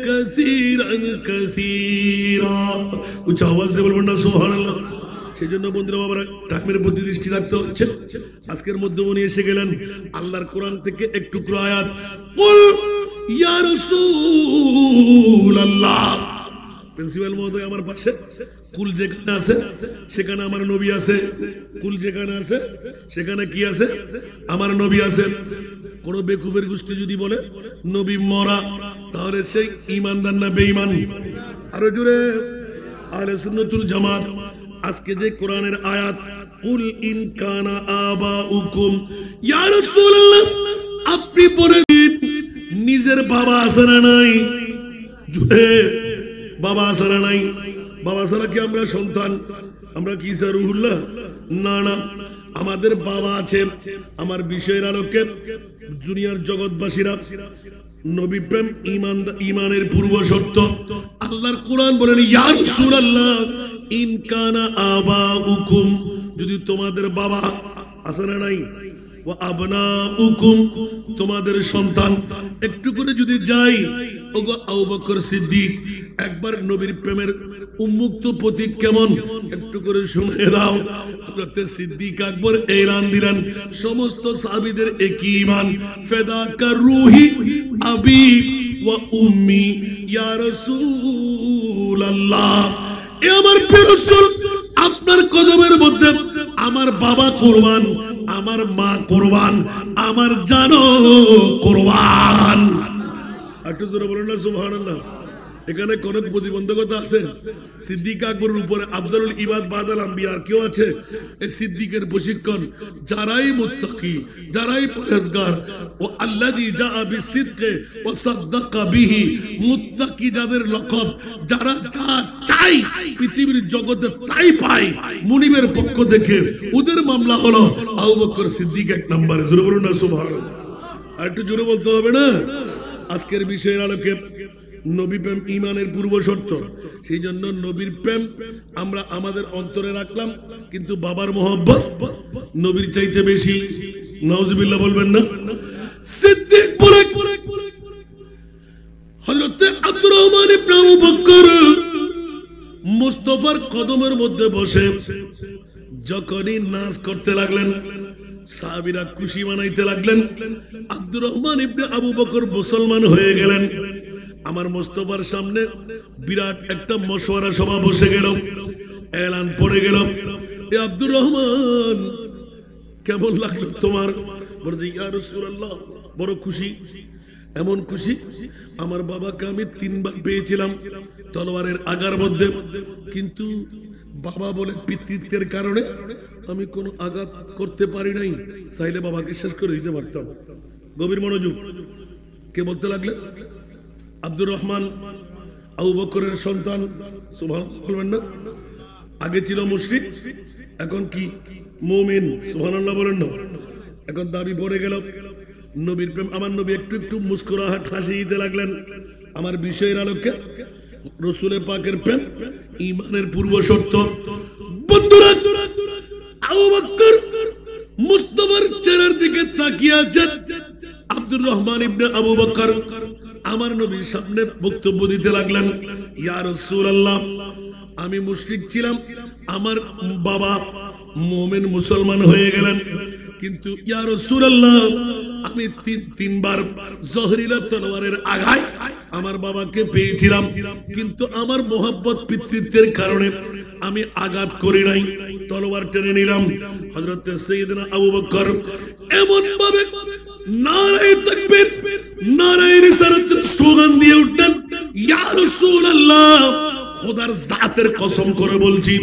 কাসীরান কাসীরা। উচ্চ আওয়াজ দিয়ে বলবেন না সুবহানাল্লাহ। সেই জন্য বন্ধুরা বাবারা টাইমের প্রতি দৃষ্টি রাখতে হচ্ছে। আজকের মধ্যমণি এসে গেলেন আল্লাহর কোরআন থেকে এক টুকরো আয়াত। কুল ইয়া রাসূলুল্লাহ। প্রিন্সিপাল মহোদয় আমার পাশে। কুল যেখানে আছে সেখানে আমার নবী আছে, কুল যেখানে আছে সেখানে কি আছে? আমার নবী আছে। কোন বেকুফের গোষ্ঠী যদি বলে নবী মরা, তাহলে সেই ঈমানদার না বেঈমান? আরো জোরে। আহলে সুন্নাতুল জামাত আজকে যে কোরআনের আয়াত কুল ইন কানা আবাউকুম, ইয়া রাসূলুল্লাহ আপনি বলে দিন নিজের বাবা আছে না নাই? জোরে। বাবা আছে না নাই? বাবা ছাড়া কি আমরা সন্তান? আমরা কি স্যার রুহুল্লাহ? না না, আমাদের বাবা আছে। আমার বিষয়ের আলোকে দুনিয়ার জগৎবাসীরা নবী প্রেম ঈমানের পূর্ব শর্ত। আল্লাহর কোরআন বলেন ইয়া রাসূলুল্লাহ ইন কানা আবাউকুম, যদি তোমাদের বাবা আছে না নাই, ওয়া আবনাউকুম তোমাদের সন্তান, একটু করে যদি যাই ওগো আবু বকর সিদ্দিক একবার নবীর প্রেমের উন্মুক্ত প্রতীক কেমন একটু করে শুনে দাও। হযরত সিদ্দিক আকবর এলান দিলেন সমস্ত সাহাবীদের একই ঈমান, ফিদাকা রূহি আবি ওয়া উম্মি ইয়া রাসূলুল্লাহ, এ আমার প্রিয় রাসূল আপনার কদমের মধ্যে আমার বাবা কুরবান, আমার মা কুরবান, আমার জানো কুরবান। একটু জোরে বলুন না সুবহানাল্লাহ। এখানে কোন প্রতিবন্ধকতা আছে? সিদ্দিক আকবরের উপরে আফজালুল ইবাদ বাদাল আম্বিয়া আর কেউ আছে? এই সিদ্দিকের প্রশিক্ষণ যারাই মুত্তাকি, যারাই পরহেজগার, ও আল্লাযী জাআ বিসিদকি ওয়া সাদ্দাকা বিহি, মুত্তাকি যাদের লকব, যারা যা চাই পৃথিবীর জগতে তাই পায় মুনিবের পক্ষ থেকে, ওদের মামলা হলো আবু বকর সিদ্দিক এক নম্বরে। জোরে বলুন না সুবহানাল্লাহ। আর একটু জোরে বলতে হবে না? আজকের বিষয়ের আলোকে নবী প্রেম ঈমানের পূর্ব শর্ত, সেই জন্য নবীর প্রেম আমরা আমাদের অন্তরে রাখলাম, কিন্তু বাবার মহব্বত নবীর চাইতে বেশি। নাউজুবিল্লাহ বলবেন না? সিদ্দিক বলে হযরত আব্দুর রহমান ইবনে আবু বকর মুস্তাফার কদমের মধ্যে বসে যখনই নাচ করতে লাগলেন, সাহাবীরা খুশি মানাইতে লাগলেন। আব্দুর রহমান ইবনে আবু বকর মুসলমান হয়ে গেলেন। আমার মুস্তাফার সামনে বিরাট একটা মশওয়ারা সভা বসে গেল, এলান পড়ে গেল, এ আব্দুর রহমান কেমন লাগলো তোমার? বলছে ইয়া রাসূলুল্লাহ বড় খুশি। এমন খুশি আমার বাবাকে আমি 3 বার পেয়েছিলাম তলোয়ারের আগার মধ্যে, কিন্তু বাবা বলে পিতৃত্বের কারণে আমি কোনো আঘাত করতে পারি নাই, চাইলে বাবাকে শেষ করে দিতে পারতাম। গভীর মনোযোগ। কে বলতে লাগলেন? আব্দুর রহমান আবু বকরের সন্তান। সুবহানাল্লাহ বলবেন না? আগে ছিল মুশরিক, এখন কি মুমিন। সুবহানাল্লাহ বলেন না? এখন দাবি পড়ে গেল নবীর প্রেম। আমার নবী একটু একটু মুস্কুরাহাট হাসি দিতে লাগলেন। আমার বিষয়ের আলোকে রাসূলের পাকের প্রেম ঈমানের পূর্ব শর্ত। বন্ধুরা, আবু বকর মুস্তাফার চেহারার দিকে তাকিয়ে আছেন। আব্দুর রহমান ইবনে আবু বকর আমার নবীর সামনে বক্তব্য দিতে লাগলেন, ইয়া রাসূলুল্লাহ আমি মুশরিক ছিলাম, আমার বাবা মুমিন মুসলমান হয়ে গেলেন, কিন্তু ইয়া রাসূলুল্লাহ আমি 3 বার জহরিলা তলোয়ারের আঘায় আমার বাবাকে পেয়েছিলাম, কিন্তু আমার মোহাব্বত পিতৃত্বের কারণে আমি আঘাত করি নাই, তলোয়ার টেনে নিলাম। হযরত সাইয়েদনা আবু বকর এমন ভাবে নারে তাকবীর নারে রিসালাতের স্লোগান দিয়ে উঠলেন, ইয়া রাসূলুল্লাহ খোদার জাতের কসম করে বলছি,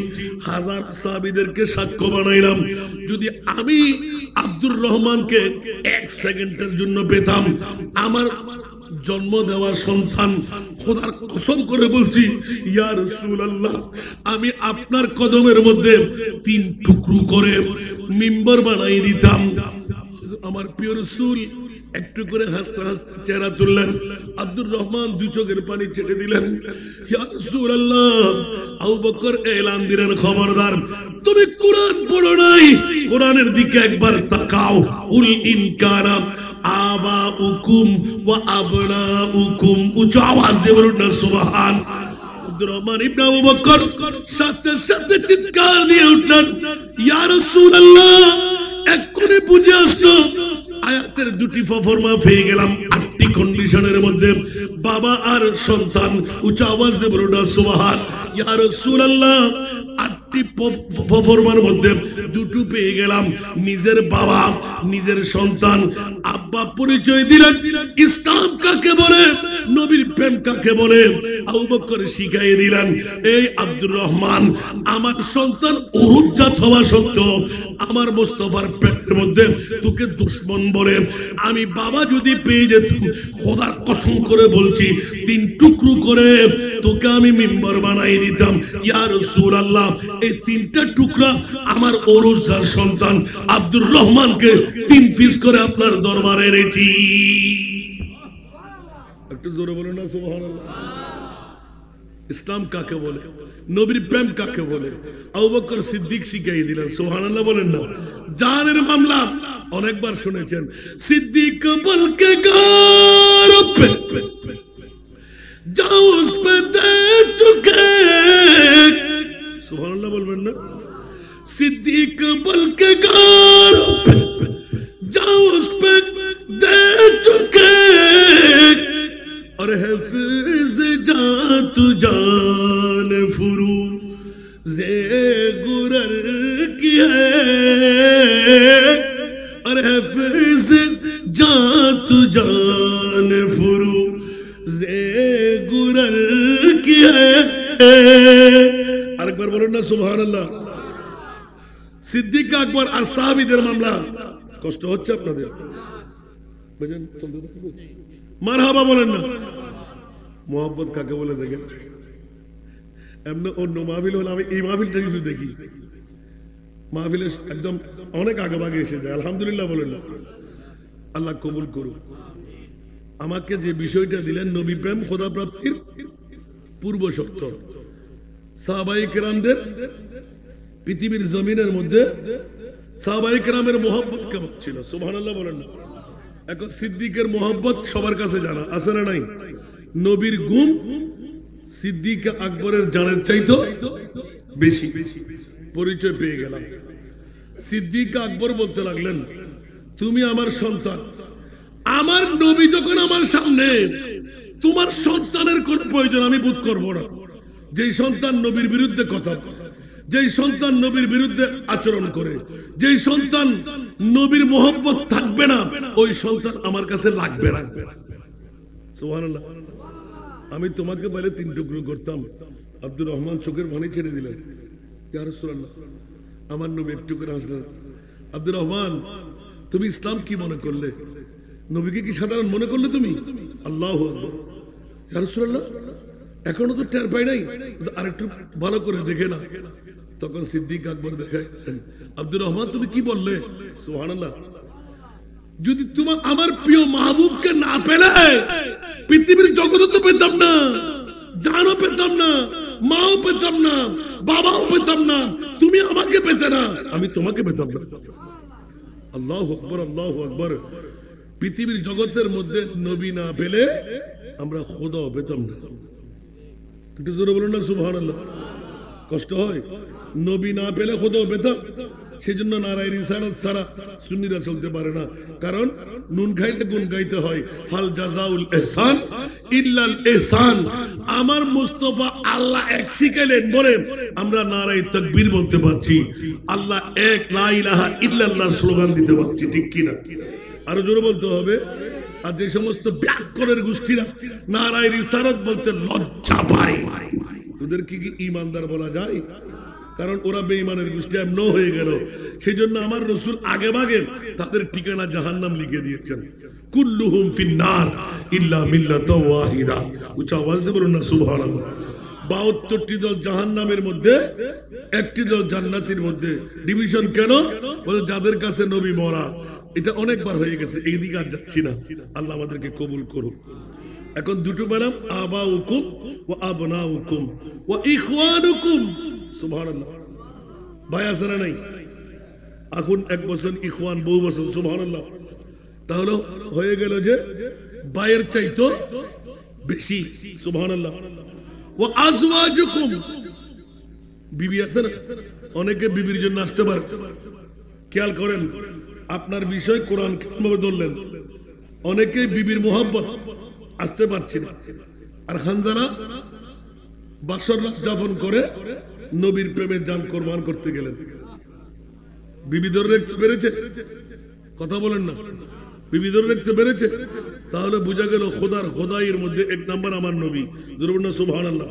হাজার সাহাবীদেরকে সাক্ষ্য বানাইলাম, যদি আমি আব্দুর রহমানকে 1 সেকেন্ডের জন্য পেতাম, আমার জন্ম দেওয়া সন্তান, খোদার কসম করে বলছি ইয়া রাসূলুল্লাহ আমি আপনার কদমের মধ্যে 3 টুকরো করে মিম্বর বানাই দিতাম। আমার প্রিয় রাসূল একটু করে হাসতে হাসতে চেহারা তুললেন। আব্দুর রহমান 2 চোখের পানি ছেড়ে দিলেন। ইয়া রাসূলুল্লাহ আবু বকর এলান দিলেন, খবরদার তুমি কোরআন পড়ো নাই, কোরআনের দিকে একবার তাকাও। উল ইন কানা আবাউকুম ওয়া আবনাউকুম, উচ্চ আওয়াজ দিয়ে বলুন না সুবহান। আব্দুর রহমান ইবনে আবু বকর সাথে সাথে চিৎকার দিয়ে উঠলেন, ইয়া রাসূলুল্লাহ এক্ষুনি বুঝে আসলো আয়াতের 2টি ফরমা পেয়ে গেলাম, 8টি কন্ডিশনের মধ্যে বাবা আর সন্তান। উচ্চ আওয়াজ দিয়ে বলুন না সুবহান। ইয়া রাসূলুল্লাহ 8টি ফরমার মধ্যে দুটো পেয়ে গেলাম, নিজের বাবা নিজের সন্তান। আব্বা পরিচয় দিলেন ইসলাম কাকে বলে, নবীর প্রেম কাকে বলে। আবু বকর শিখাইয়ে দিলেন, এই আব্দুর রহমান, আমার সন্তান উহুদজাত হওয়া সত্ত্বেও আমার মুস্তাফার পেটের মধ্যে তোকে দুশমন বলে আমি বাবা যদি পেয়ে যেতাম, খোদার কসম করে বলছি 3 টুকরো করে তোকে আমি মিম্বর বানাই দিতাম। ইয়া রাসূলুল্লাহ, এই 3টা টুকরা আমার ওরুজার সন্তান আব্দুর রহমানকে 3 পিস করে আপনার দরবারে এনেছি। একটু জোরে বলুন না সুবহানাল্লাহ। ইসলাম কাকে বলে, নবীর প্রেম কাকে বলে, আবু বকর সিদ্দিক শিখাই দিলেন। সুবহানাল্লাহ বলেন না। জানের মামলা অনেকবার শুনেছেন, সিদ্দিক বলকে গার पे जाओ उस पे दे चुके, सुभान अल्लाह बोलবেন ना। सिद्दीक बल्कि गार पे जाओ उस पे दे चुके, और हफीज जा तू जान फुरू जे गुरर की है, और हफीज जा तू जान फुरू जे गुरर की है। আরেকবার বলুন না সুবহানাল্লাহ। সিদ্দিক আকবর আর সাহাবীদের মামলা। কষ্ট হচ্ছে আপনাদের? বুঝেন? মারহাবা বলেন না। মোহাব্বত কাকে বলে দেখেন। এমনি অন্য মাহফিল হলে আমি এই মাহফিলটা কিছু দেখি, মাহফিলে একদম অনেক আগে ভাগে এসে যায়। আলহামদুলিল্লাহ বলেন না। আল্লাহ কবুল করুন। আমাকে যে বিষয়টা দিলেন নবী প্রেম খোদা প্রাপ্তির পূর্ব শর্ত, সাহাবায়ে কেরামদের পৃথিবীর জমিনের মধ্যে সাহাবায়ে কেরামের মোহাব্বত কেমন ছিল, সুবহানাল্লাহ বলেন না। এখন সিদ্দিকের মোহাব্বত সবার কাছে জানা আছে না নাই? নবীর গুণ সিদ্দিক আকবরের জানের চাইতো বেশি। পরিচয় পেয়ে গেলাম। সিদ্দিক আকবর বলতে লাগলেন, তুমি আমার সন্তান, আমার নবী যখন আমার সামনে, তোমার সন্তানের কোন প্রয়োজন আমি বোধ করব না। যেই সন্তান নবীর বিরুদ্ধে কথা, যেই সন্তান নবীর বিরুদ্ধে আচরণ করে, যেই সন্তান নবীর মোহব্বত থাকবে না, ওই সন্তান আমার কাছে লাগবে না। সুবহানাল্লাহ। আমি তোমাকে বলে 3 টুকরো করতাম। আব্দুর রহমান চোখের পানি ছেড়ে দিলেন। ইয়া রাসূলুল্লাহ, আমার নবী একটু করে হাসলেন। আব্দুর রহমান, তুমি ইসলাম কি মনে করলে? নবীকে কি সাধারণ মনে করলে তুমি? আল্লাহু আকবার। ইয়া রাসূলুল্লাহ, এখনো তো টের পাই নাই, আরেকটু ভালো করে দেখে না। তখন সিদ্দিক আকবর দেখায়, আব্দুর রহমান তুমি কি বললে? সুবহানাল্লাহ। যদি তোমার আমার প্রিয় মাহবুবকে না পেলে পৃথিবীর জগতে তো পেতাম না, জানও পেতাম না, মাও পেতাম না, বাবাও পেতাম না, তুমি আমাকে পেতে না, আমি তোমাকে পেতাম না। আল্লাহু আকবার, আল্লাহু আকবার। পৃথিবীর জগতের মধ্যে নবী না পেলে আমরা খোদাও পেতাম না। একটু জোরে বলুন না সুবহানাল্লাহ। কষ্ট হয়? নবী না পেলে খোদাও পেতাম। সেজন্য নারায়ে রিসালাত ছাড়া সুন্নিরা চলতে পারে না। কারণ নুন খাইতে গুণ গাইতে হয়। হাল জাযাউল ইহসান ইল্লাল ইহসান। আমার মুস্তাফা আল্লাহ এক শিখাইলেন বলে আমরা নারায়ে তাকবীর বলতে পারছি, আল্লাহ এক, লা ইলাহা ইল্লাল্লাহ স্লোগান দিতে পারছি, ঠিক কি না? আরো জোরে বলতে হবে। আর যে সমস্ত ব্যাকরণের গোষ্ঠীরা নারায়ে রিসালাত বলতে লজ্জা পায়, ওদের কি ঈমানদার বলা যায়? কারণ ওরা বেঈমানের গোষ্ঠী এমন হয়ে গেল। সেই জন্য আমার রাসূল আগে ভাগে তাদের ঠিকানা জাহান্নাম লিখে দিয়েছেন। কুল্লুহুম ফিন্নার ইল্লা মিল্লাতা ওয়াহিদা। উচ্চ আওয়াজ দিয়ে বলুন না সুবহানাল্লাহ। 72টি দল জাহান্নামের মধ্যে, 1টি দল জান্নাতের মধ্যে। ডিভিশন কেন? বলে যাদের কাছে নবী মরা। এটা অনেকবার হয়ে গেছে, এইদিকে আর যাচ্ছি না। আল্লাহ আমাদেরকে কবুল করুন। এখন দুটো বললাম, আবাউকুম ওয়া আবনাউকুম ওয়া ইখওয়ানুকুম। সুবহানাল্লাহ। ভাই আছে না নাই? এখন 1 বছর ইখওয়ান, বহু বছর। সুবহানাল্লাহ। তাহলে হয়ে গেল যে ভাইয়ের চাইতো বেশি। সুবহানাল্লাহ। ওয়া আজওয়াজুকুম, বিবি আছে না? অনেকে বিবির জন্য আসতে পারে। খেয়াল করেন আপনার বিষয় কোরআন কিভাবে ধরলেন। অনেকে বিবির মোহাব্বত আসতে পারছি না। আর হানজালা বাসর রাত যাপন করে নবীর প্রেমে জান কোরবান করতে গেলেন। বিবি ধরে রাখতে পেরেছে? কথা বলেন না, বিবি ধরে রাখতে পেরেছে? তাহলে বোঝা গেল খোদাইয়ের মধ্যে এক নাম্বার আমার নবী। জরুর না সুবহানাল্লাহ।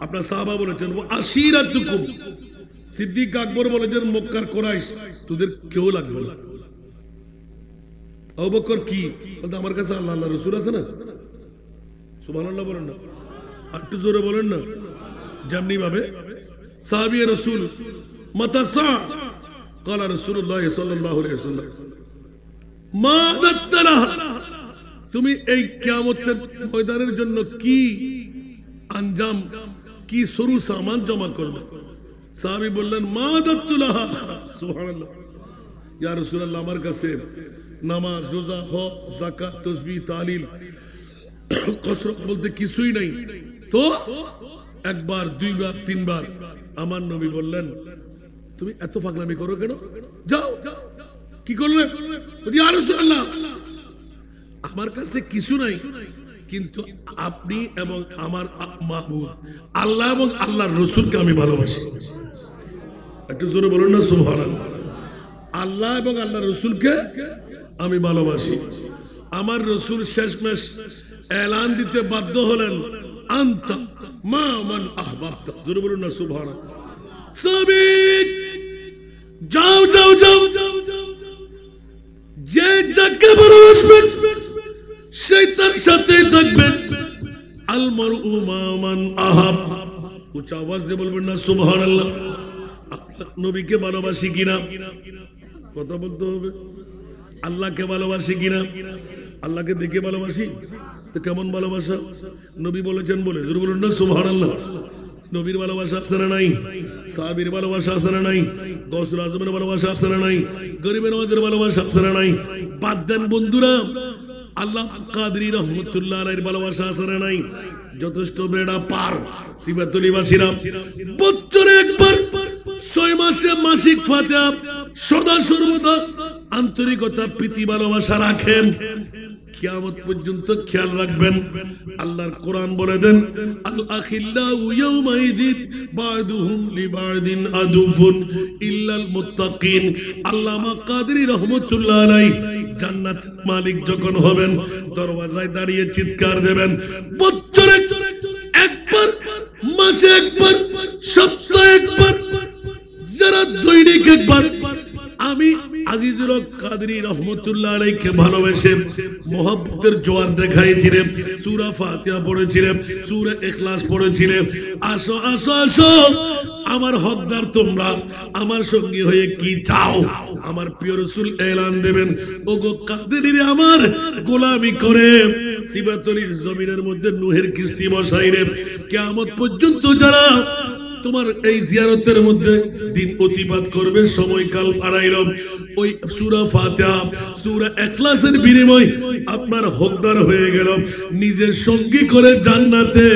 আপনার সাহাবা বলেছেন ও আশিরাতুকুম, সিদ্দিক আকবর বলেছেন মক্কার কুরাইশ তোদের কেউ লাগবে না। আবু বকর কি বলতে আমার কাছে আল্লাহ আল্লাহ রাসূল আছে না, সুবহানাল্লাহ বলেন না, একটু জোরে বলেন না। যেমনি ভাবে সাহাবী রাসূল মাতা সা قال رسول الله صلى الله عليه وسلم ما دتنا, তুমি এই কিয়ামতের ময়দানের জন্য কি আঞ্জাম কি সরু সামান জমা করবে? সাহাবী বললেন মা দাতুলাহা, সুবহানাল্লাহ। ইয়া রাসূলুল্লাহ আমার কাছে নামাজ রোজা হজ যাকাত তাসবিহ তাহলিল কসরত বলতে কিছুই নাই। তো একবার দুইবার তিনবার আমার নবী বললেন তুমি এত পাগলামি করো কেন, যাও। কি করলে? ইয়া রাসূলুল্লাহ আমার কাছে কিছু নাই, কিন্তু আপনি এবং আমার মাহবুব আল্লাহ এবং আল্লাহর রাসূলকে আমি ভালোবাসি। একটু জোরে বলুন না সুবহানাল্লাহ। আল্লাহ এবং আল্লাহর রাসূলকে আমি ভালোবাসি। আমার রাসূল শেষমেশ এলান দিতে বাধ্য হলেন আনতা মা মান আহবাবতা। জোরে বলুন না সুবহানাল্লাহ। সাবিক যাও যাও যাও, যে যাকে ভালোবাসবেন সেই তার সাথে থাকবেন। আল মারউ মা মান আহাব, উচ্চ আওয়াজ দিয়ে বলবেন না সুবহানাল্লাহ। নবীকে ভালোবাসি কিনা কথা বলতে হবে। আল্লাহকে ভালোবাসি কিনা? আল্লাহকে দেখে ভালোবাসি তো কেমন ভালোবাসা? নবী বলেছেন বলে জোরে বলুন না সুবহানাল্লাহ। নবীর ভালোবাসা আছে না নাই? সাহাবীর ভালোবাসা আছে না নাই? গৌসুল আজমের ভালোবাসা আছে না নাই? গরিবের নওয়াজের ভালোবাসা আছে না নাই? বাদ দেন বন্ধুরা, আল্লাহ কাদরি রহমতুল্লাহ আলাইহির ভালোবাসা আছে না নাই? যথেষ্ট বেড়া পার। সিফাতুলিবাসীরা বছরে একবার 6 মাসে মাসিক ফাতিহা সদা সর্বদা আন্তরিকতা প্রীতি ভালোবাসা রাখেন। কিয়ামত পর্যন্ত খেয়াল রাখবেন। আল্লাহর কোরআন বলে দেন আল আখিল্লাউ ইয়াউমাইযিন বা'দুহুম লিবা'দিন আদুফুন ইল্লাল মুত্তাকিন। আল্লামা কাদরি রহমাতুল্লাহ আলাইহি জান্নাতের মালিক যখন হবেন দরওয়াজায় দাঁড়িয়ে চিৎকার দেবেন বছরে একবার, মাসে একবার, সপ্তাহে একবার, যারা দৈনিক একবার আমি আজিজুল হক কাদরি রহমতুল্লাহ আলাইহিকে ভালোবেসে মোহাব্বতের জোয়ার দেখাইছিলেন, সূরা ফাতিহা পড়েছিলেন, সূরা ইখলাস পড়েছিলেন। আসো আসো আসো আমার হকদার তোমরা, আমার সঙ্গী হয়ে কি চাও? আমার প্রিয় রাসূল এলান দেবেন ওগো কাদেরী আমার গোলামি করে সিবাতুলির জমিনের মধ্যে নূহের কিস্তি বসাইরে কিয়ামত পর্যন্ত যারা তোমার এই জিয়ারতের মধ্যে দিন অতিবাদ করবে, সময়কাল বাড়াইল, ওই সূরা ফাতিহা সূরা ইখলাসের বিনিময় আপনার হকদার হয়ে গেল, নিজের সঙ্গী করে জান্নাতে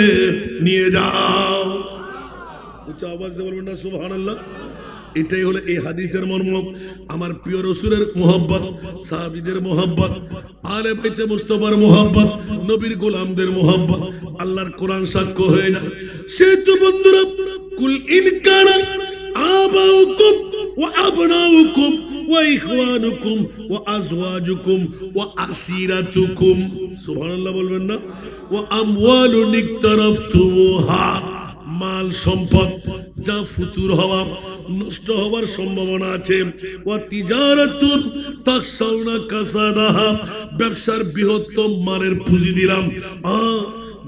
নিয়ে যাও। উচ্চ আওয়াজ দিয়ে বলবেন না সুবহানাল্লাহ। এটাই হলো এই হাদিসের মর্ম। আমার প্রিয় রাসূলের মুহাব্বত, সাহাবীদের মুহাব্বত, আলে বাইতে মুস্তাফার মুহাব্বত, নবীর গোলামদের মুহাব্বত, আল্লাহর কোরআন সাক্ষ্য হয়ে যায়। সেহেতু বন্ধুরা কুল ইন কানা আবাউকুম ওয়া আবনাউকুম ওয়া ইখওয়ানুকুম ওয়া আজওয়াজুকুম ওয়া আসিরাতুকুম, সুবহানাল্লাহ বলবেন না, ওয়া আমওয়ালুন ইকতারাফতুমুহা, মাল সম্পদ যা ফুতুর হওয়া নষ্ট হওয়ার সম্ভাবনা আছে, ওয়া তিজারাতুন তাখশাউনা কাসাদাহা, ব্যবসার বৃহত্তম মালের পুঁজি দিলাম,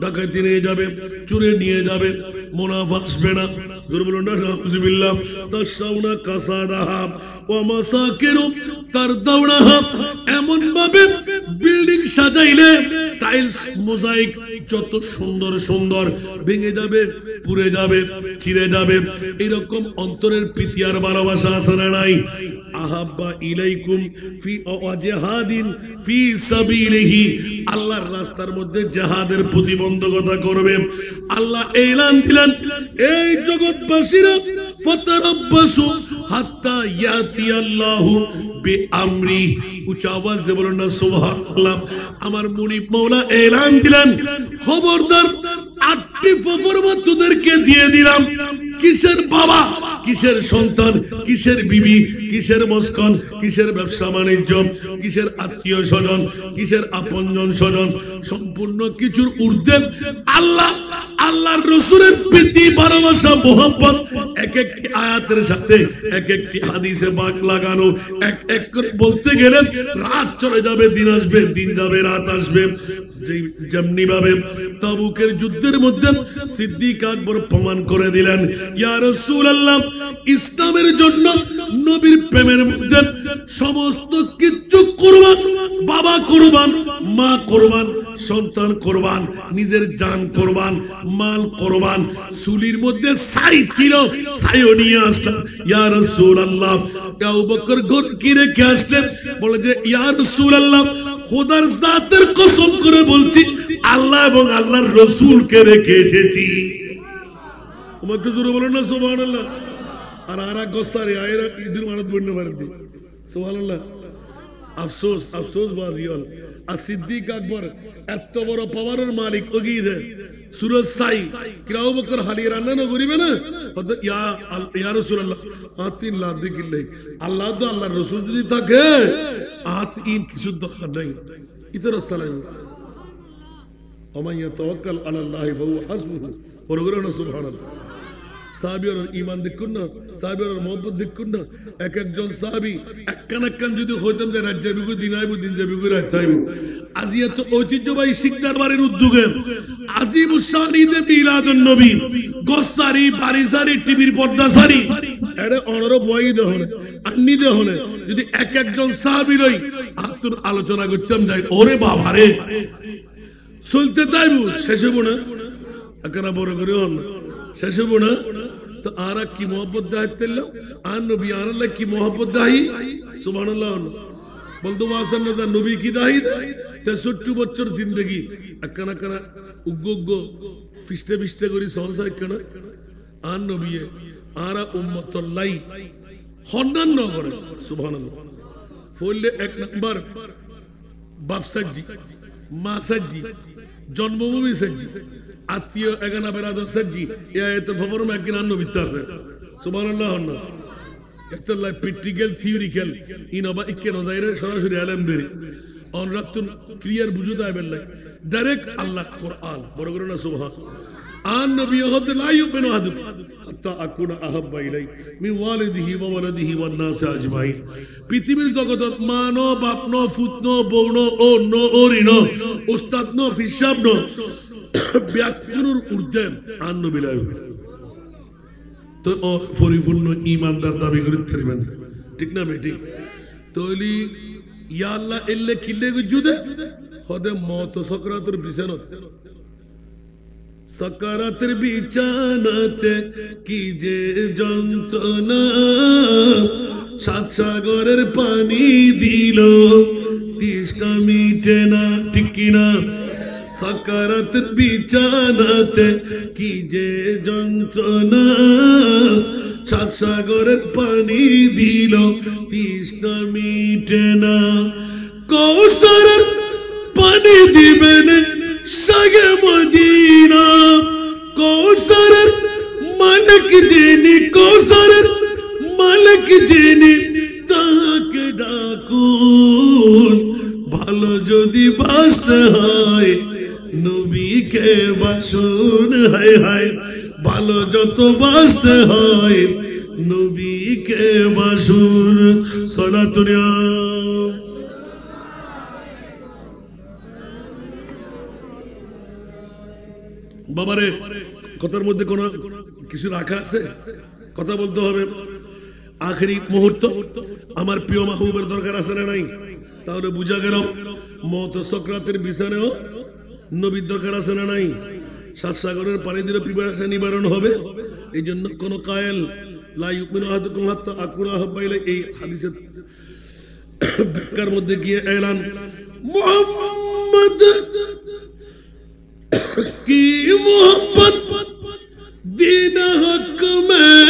ডাকাতি নিয়ে যাবে, চুরে নিয়ে যাবে, মুনাফা আসবে না, জোরে বলুন না নাউযুবিল্লাহ। তাখশাউনা কাসাদাহা ওয়া মাসাকিনু তারদাউনাহা, এমন ভাবে বিল্ডিং সাজাইলে টাইলস মোজাইক যত সুন্দর সুন্দর ভেঙে যাবে, পুড়ে যাবে, চিরে যাবে, এরকম অন্তরের প্রীতি আর ভালোবাসা আছে না নাই? আহাব্বা ইলাইকুম ফি ওয়াজহাদিন ফি সাবিলিহি, আল্লাহর রাস্তার মধ্যে জিহাদের প্রতিবন্ধকতা করবে। আল্লাহ এলান দিলেন এই জগৎবাসীরা ফাতারাব্বাসু হাত্তা ইয়াতি আল্লাহু বিআমরি, উচ্চ আওয়াজ দিয়ে বলুন না সুবহানাল্লাহ। আমার মুনিব মাওলা এলান দিলেন খবরদার 8টি ফরমান তোদেরকে দিয়ে দিলাম, কিসের বাবা, কিসের সন্তান, কিসের বিবি, কিসের মস্কন, কিসের ব্যবসা বাণিজ্য, কিসের আত্মীয় স্বজন, কিসের আপনজন স্বজন, সম্পূর্ণ কিছুর ঊর্ধ্বে আল্লাহ, আল্লাহর রাসূলের প্রীতি ভালোবাসা মোহাব্বত এক একটি আয়াতের সাথে এক একটি হাদিসে বাক লাগানো। এক এক করে বলতে গেলে রাত চলে যাবে, দিন আসবে, দিন যাবে, রাত আসবে। যেমনি ভাবে তাবুকের যুদ্ধের মধ্যে সিদ্দিক আকবর প্রমাণ করে দিলেন, ইয়া রাসূলুল্লাহ, ইসলামের জন্য নবীর প্রেমের মধ্যে সমস্ত কিছু কুরবান, বাবা কুরবান, মা কুরবান, সন্তান কুরবান, নিজের জান কুরবান, মাল কুরবান। সুলির মধ্যে ছাই ছিল, ছাইও নিয়ে আসলেন। ইয়া রাসূলুল্লাহ, আবু বকর ঘর কি রেখে আসলেন? বলে যে ইয়া রাসূলুল্লাহ, খোদার জাতের কসম করে বলছি, আল্লাহ এবং আল্লাহর রাসূলকে রেখে এসেছি। তোমার তো জোরে বলেন না সুবহানাল্লাহ। আর আরা গোসারে আয়রা ইদুর মানত বন্য মারদি সুবহানাল্লাহ। আফসোস, আফসোস বাজিয়াল। আর সিদ্দিক আকবর এত বড় পাওয়ারের মালিক ওগিদে সুরজ সাই কিরাও বকর হালি রান্না না করিবে না, ইয়া ইয়া রাসূলুল্লাহ আতিন লা দিকিল্লাই, আল্লাহ তো আল্লাহর রাসূল যদি থাকে আতিন কিছু দরকার নাই। ইতর সালাম ওমাইয়া তাওয়াক্কাল আলাল্লাহি ফাহুয়া হাসবুহু, পরগরে না সুবহানাল্লাহ। সাহাবীর ঈমান দেখুন না, সাহাবীর মহব্বত দেখুন না। এক একজন সাহাবী একখান একখান যদি হইতাম যে রাজ্য বিগু দিন আইব, দিন যাবি গো রাত আইব। আজি এত ঐতিহ্যবাহী শিকদার বাড়ির উদ্যোগে আজিমুস-শান ঈদে মিলাদুন নবী গোসারি বারিসারি টিভির পর্দা সারি এড়ে অনর বই দেহনে আন্নি দেহনে যদি এক একজন সাহাবী লই আতুর আলোচনা করতাম যাই, ওরে বাবা রে চলতে যাইব, শেষ হইব না। একখানা বড় করে হন শেষ হইব না। তো আরা কি মোহাব্বত দাহিতাম আর নবী আনাল্লাহ কি মোহাব্বত দাহি সুবহানাল্লাহ। বলতো ওয়াসান না নবী কি দাহি 63 বছর জিন্দেগি একখানা একখানা উগ্গ উগ্গ ফিস্টে ফিস্টে করি সংসার একখানা আর নবী আরা উম্মতুল্লাহ হন্নান্ন করে সুবহানাল্লাহ। ফলে এক নাম্বার বাপ সাজ্জি, মা সাজ্জি, জন্মভূমি সাজ্জি, আত্মীয় এগানা বেরাদর সাজ্জি, এত ফফরম একদিন আন্ন বিত্তা আছে সুবহানাল্লাহ। না এত লাই প্র্যাকটিক্যাল থিওরিক্যাল ইনবা ইকে নজাইরে সরাসরি আলেম দেরি অনরাতুন ক্লিয়ার বুঝুতে আইবেন লাই ডাইরেক্ট আল্লাহ কোরআন বড় করে না সুবহান। আন নবী হতে লা ইউমিনু আহাদুকুম হাত্তা আকুনা আহাব্বা ইলাই মিন ওয়ালিদিহি ওয়া ওয়ালাদিহি ওয়ান নাস আজমাইন। পৃথিবীর জগতত মা নো, বাপ নো, ফুত নো, বউ নো, ও নো, ওরি নো, উস্তাদ নো, ফিসাব নো, ব্যাকুনুর ঊর্ধ্বে আন নবী লাই। তো পরিপূর্ণ ঈমানদার দাবি করে থাকবেন, ঠিক না বেটি? তৈলি ইয়া আল্লাহ এল্লে কিল্লে গুজুদে হদে মত সকরাতের বিছানত, সকারাতের বিছানাতে কি যে যন্ত্রণা, সাত সাগরের পানি দিল তৃষ্ণা মিটে না, ঠিক কিনা? সকারাতের বিছানাতে কি যে যন্ত্রণা, সাত সাগরের পানি দিল তৃষ্ণা মিটে না। কৌসারের পানি দিবেন সাগে মদিনা, কৌসারের মালিক যিনি, কৌসারের মালিক যিনি তাকে ডাকুন। ভালো যদি বাসতে হয় নবীকে বাসুন, হায় হায় ভালো যত বাসতে হয় নবীকে বাসুন। সালাতুন ইয়া বাবারে, কথার মধ্যে কোন কিছু রাখা আছে, কথা বলতে হবে। আখেরি মুহূর্ত আমার প্রিয় মাহবুবের দরকার আছে না নাই? তাহলে বুঝা গেল মত সকরাতের বিছানেও নবীর দরকার আছে না নাই? সাত সাগরের পানি দিলে পিপাসা নিবারণ হবে। এই জন্য কোন কায়েল লা ইউমিনু আহাদুকুম হাত্তা আকুনা আহাব্বা ইলাই এই হাদিসের ব্যাখ্যার মধ্যে গিয়ে এলান মুহাম্মদ की मोहब्बत दीन हक में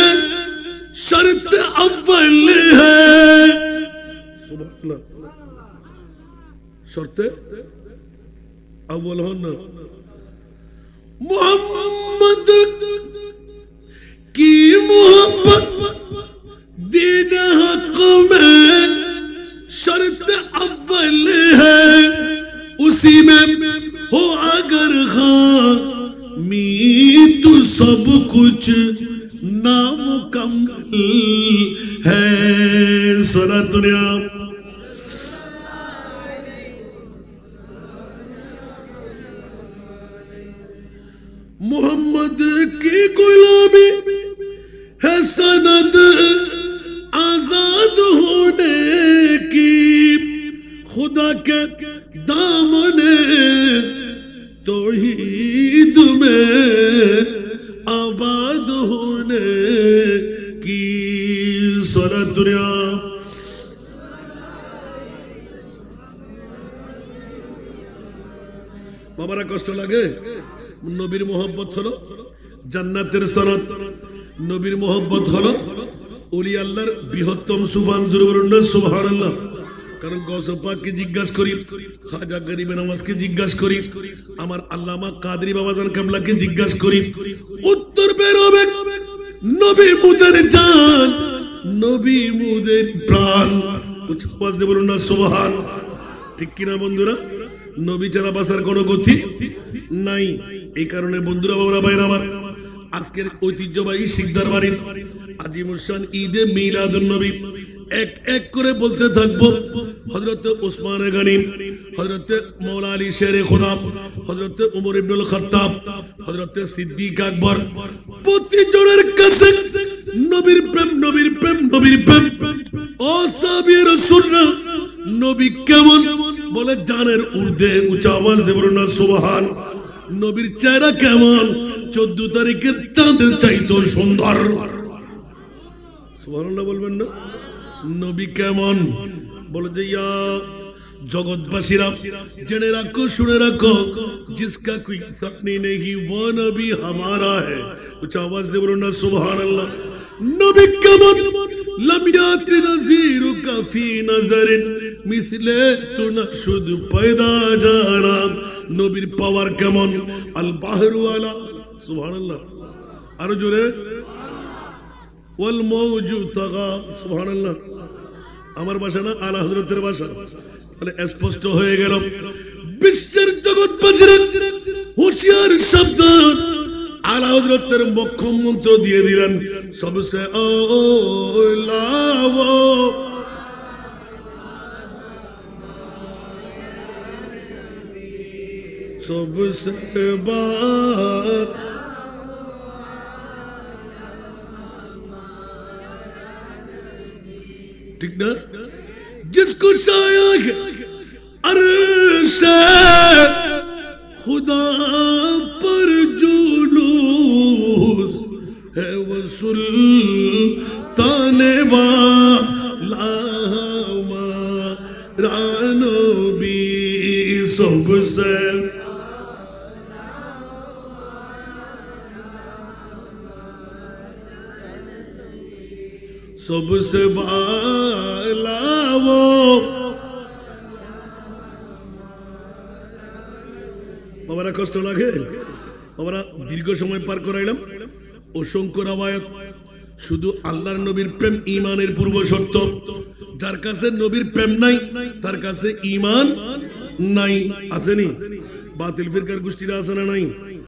शर्त अव्वल है। शर्त अव्वल हो ना। मोहम्मद की मोहब्बत दीन हक में शर्त अव्वल है, उसी में हो अगर खामी तो सब कुछ नामुकम्मल है। सारा दुनिया मोहम्मद की गुलामी है सनद आजाद होने की, खुदा के दामने तौहीद में आबाद होने की। सारा दुनिया बाबारा कष्ट लगे। नबीर मोहब्बत हलो জান্নাতের সনদ, নবীর মোহব্বত হলো ওলি আল্লাহর বৃহত্তম সুবহান জোরে বলুন না সুবহানাল্লাহ। কারণ গৌসে পাককে জিজ্ঞাসা করি, খাজা গরিবে নওয়াজকে জিজ্ঞাসা করি, আমার আল্লামা কাদরি বাবাজান কামলাকে জিজ্ঞাসা করি, উত্তর বের হবে নবী মুদের জান, নবী মুদের প্রাণ। উচ্চ আওয়াজ দিয়ে বলুন না সুবহান। ঠিক কিনা বন্ধুরা? নবী ছাড়া বাঁচার কোনো গতি নাই। এই কারণে বন্ধুরা বাবারা ভাইরা আমার, আজকের ঐতিহ্যবাহী শিকদার বাড়ির আজিমুশান ঈদে মিলাদুন নবী এক এক করে বলতে থাকবো। হযরত ওসমান গনি, হযরত মাওলা আলী শেরে খোদা, হযরত উমর ইবনুল খাত্তাব, হযরত সিদ্দিক আকবর, প্রতিজনের কাছে নবীর প্রেম, নবীর প্রেম, নবীর প্রেম। ও সাহাবী রাসূলরা নবী কেমন বলে জানের ঊর্ধ্বে উচ্চ আওয়াজ দিয়ে বলুন না সুবহান। নবীর চেহারা কেমন? 14 তারিখের চাঁদের চাইতো সুন্দর। সুবহানাল্লাহ বলবেন না? নবী কেমন বলে যে ইয়া জগৎবাসীরা জেনে রাখো, শুনে রাখো, জিসকা কোই সানি নেহি वो নবী हमारा है। উচ্চ আওয়াজ দিয়ে বলুন না সুবহানাল্লাহ। নবী কেমন? لم يأت نذيرك في نظر مثل تنشد पैदा जाना। নবীর পাওয়ার কেমন? আল বাহরু আলা সুবহানাল্লাহ, আরো জোরে ওয়াল মাউজু তাগা সুবহানাল্লাহ। আমার ভাষা না, আলা হযরতের ভাষা। তাহলে স্পষ্ট হয়ে গেল বিশ্বের জগৎবাসীরা হুঁশিয়ার সাবধান। আলা হযরতের মক্ষম মন্ত্র দিয়ে দিলেন, সবসে আলা वो सबसे बात ठीक ना, जिसको शाया है अर्श खुदा पर जुलूस है वो सुल्ताने वाला रानो भी सबसे सबसे बाला वो বাবারা কষ্ট লাগে? বাবারা দীর্ঘ সময় পার করাইলাম, অসংখ্য রাওয়ায়াত। শুধু আল্লাহর নবীর প্রেম ঈমানের পূর্ব শর্ত। যার কাছে নবীর প্রেম নাই তার কাছে ঈমান নাই। আসেনি? বাতিল ফিরকার গোষ্ঠীরা আছে না নাই?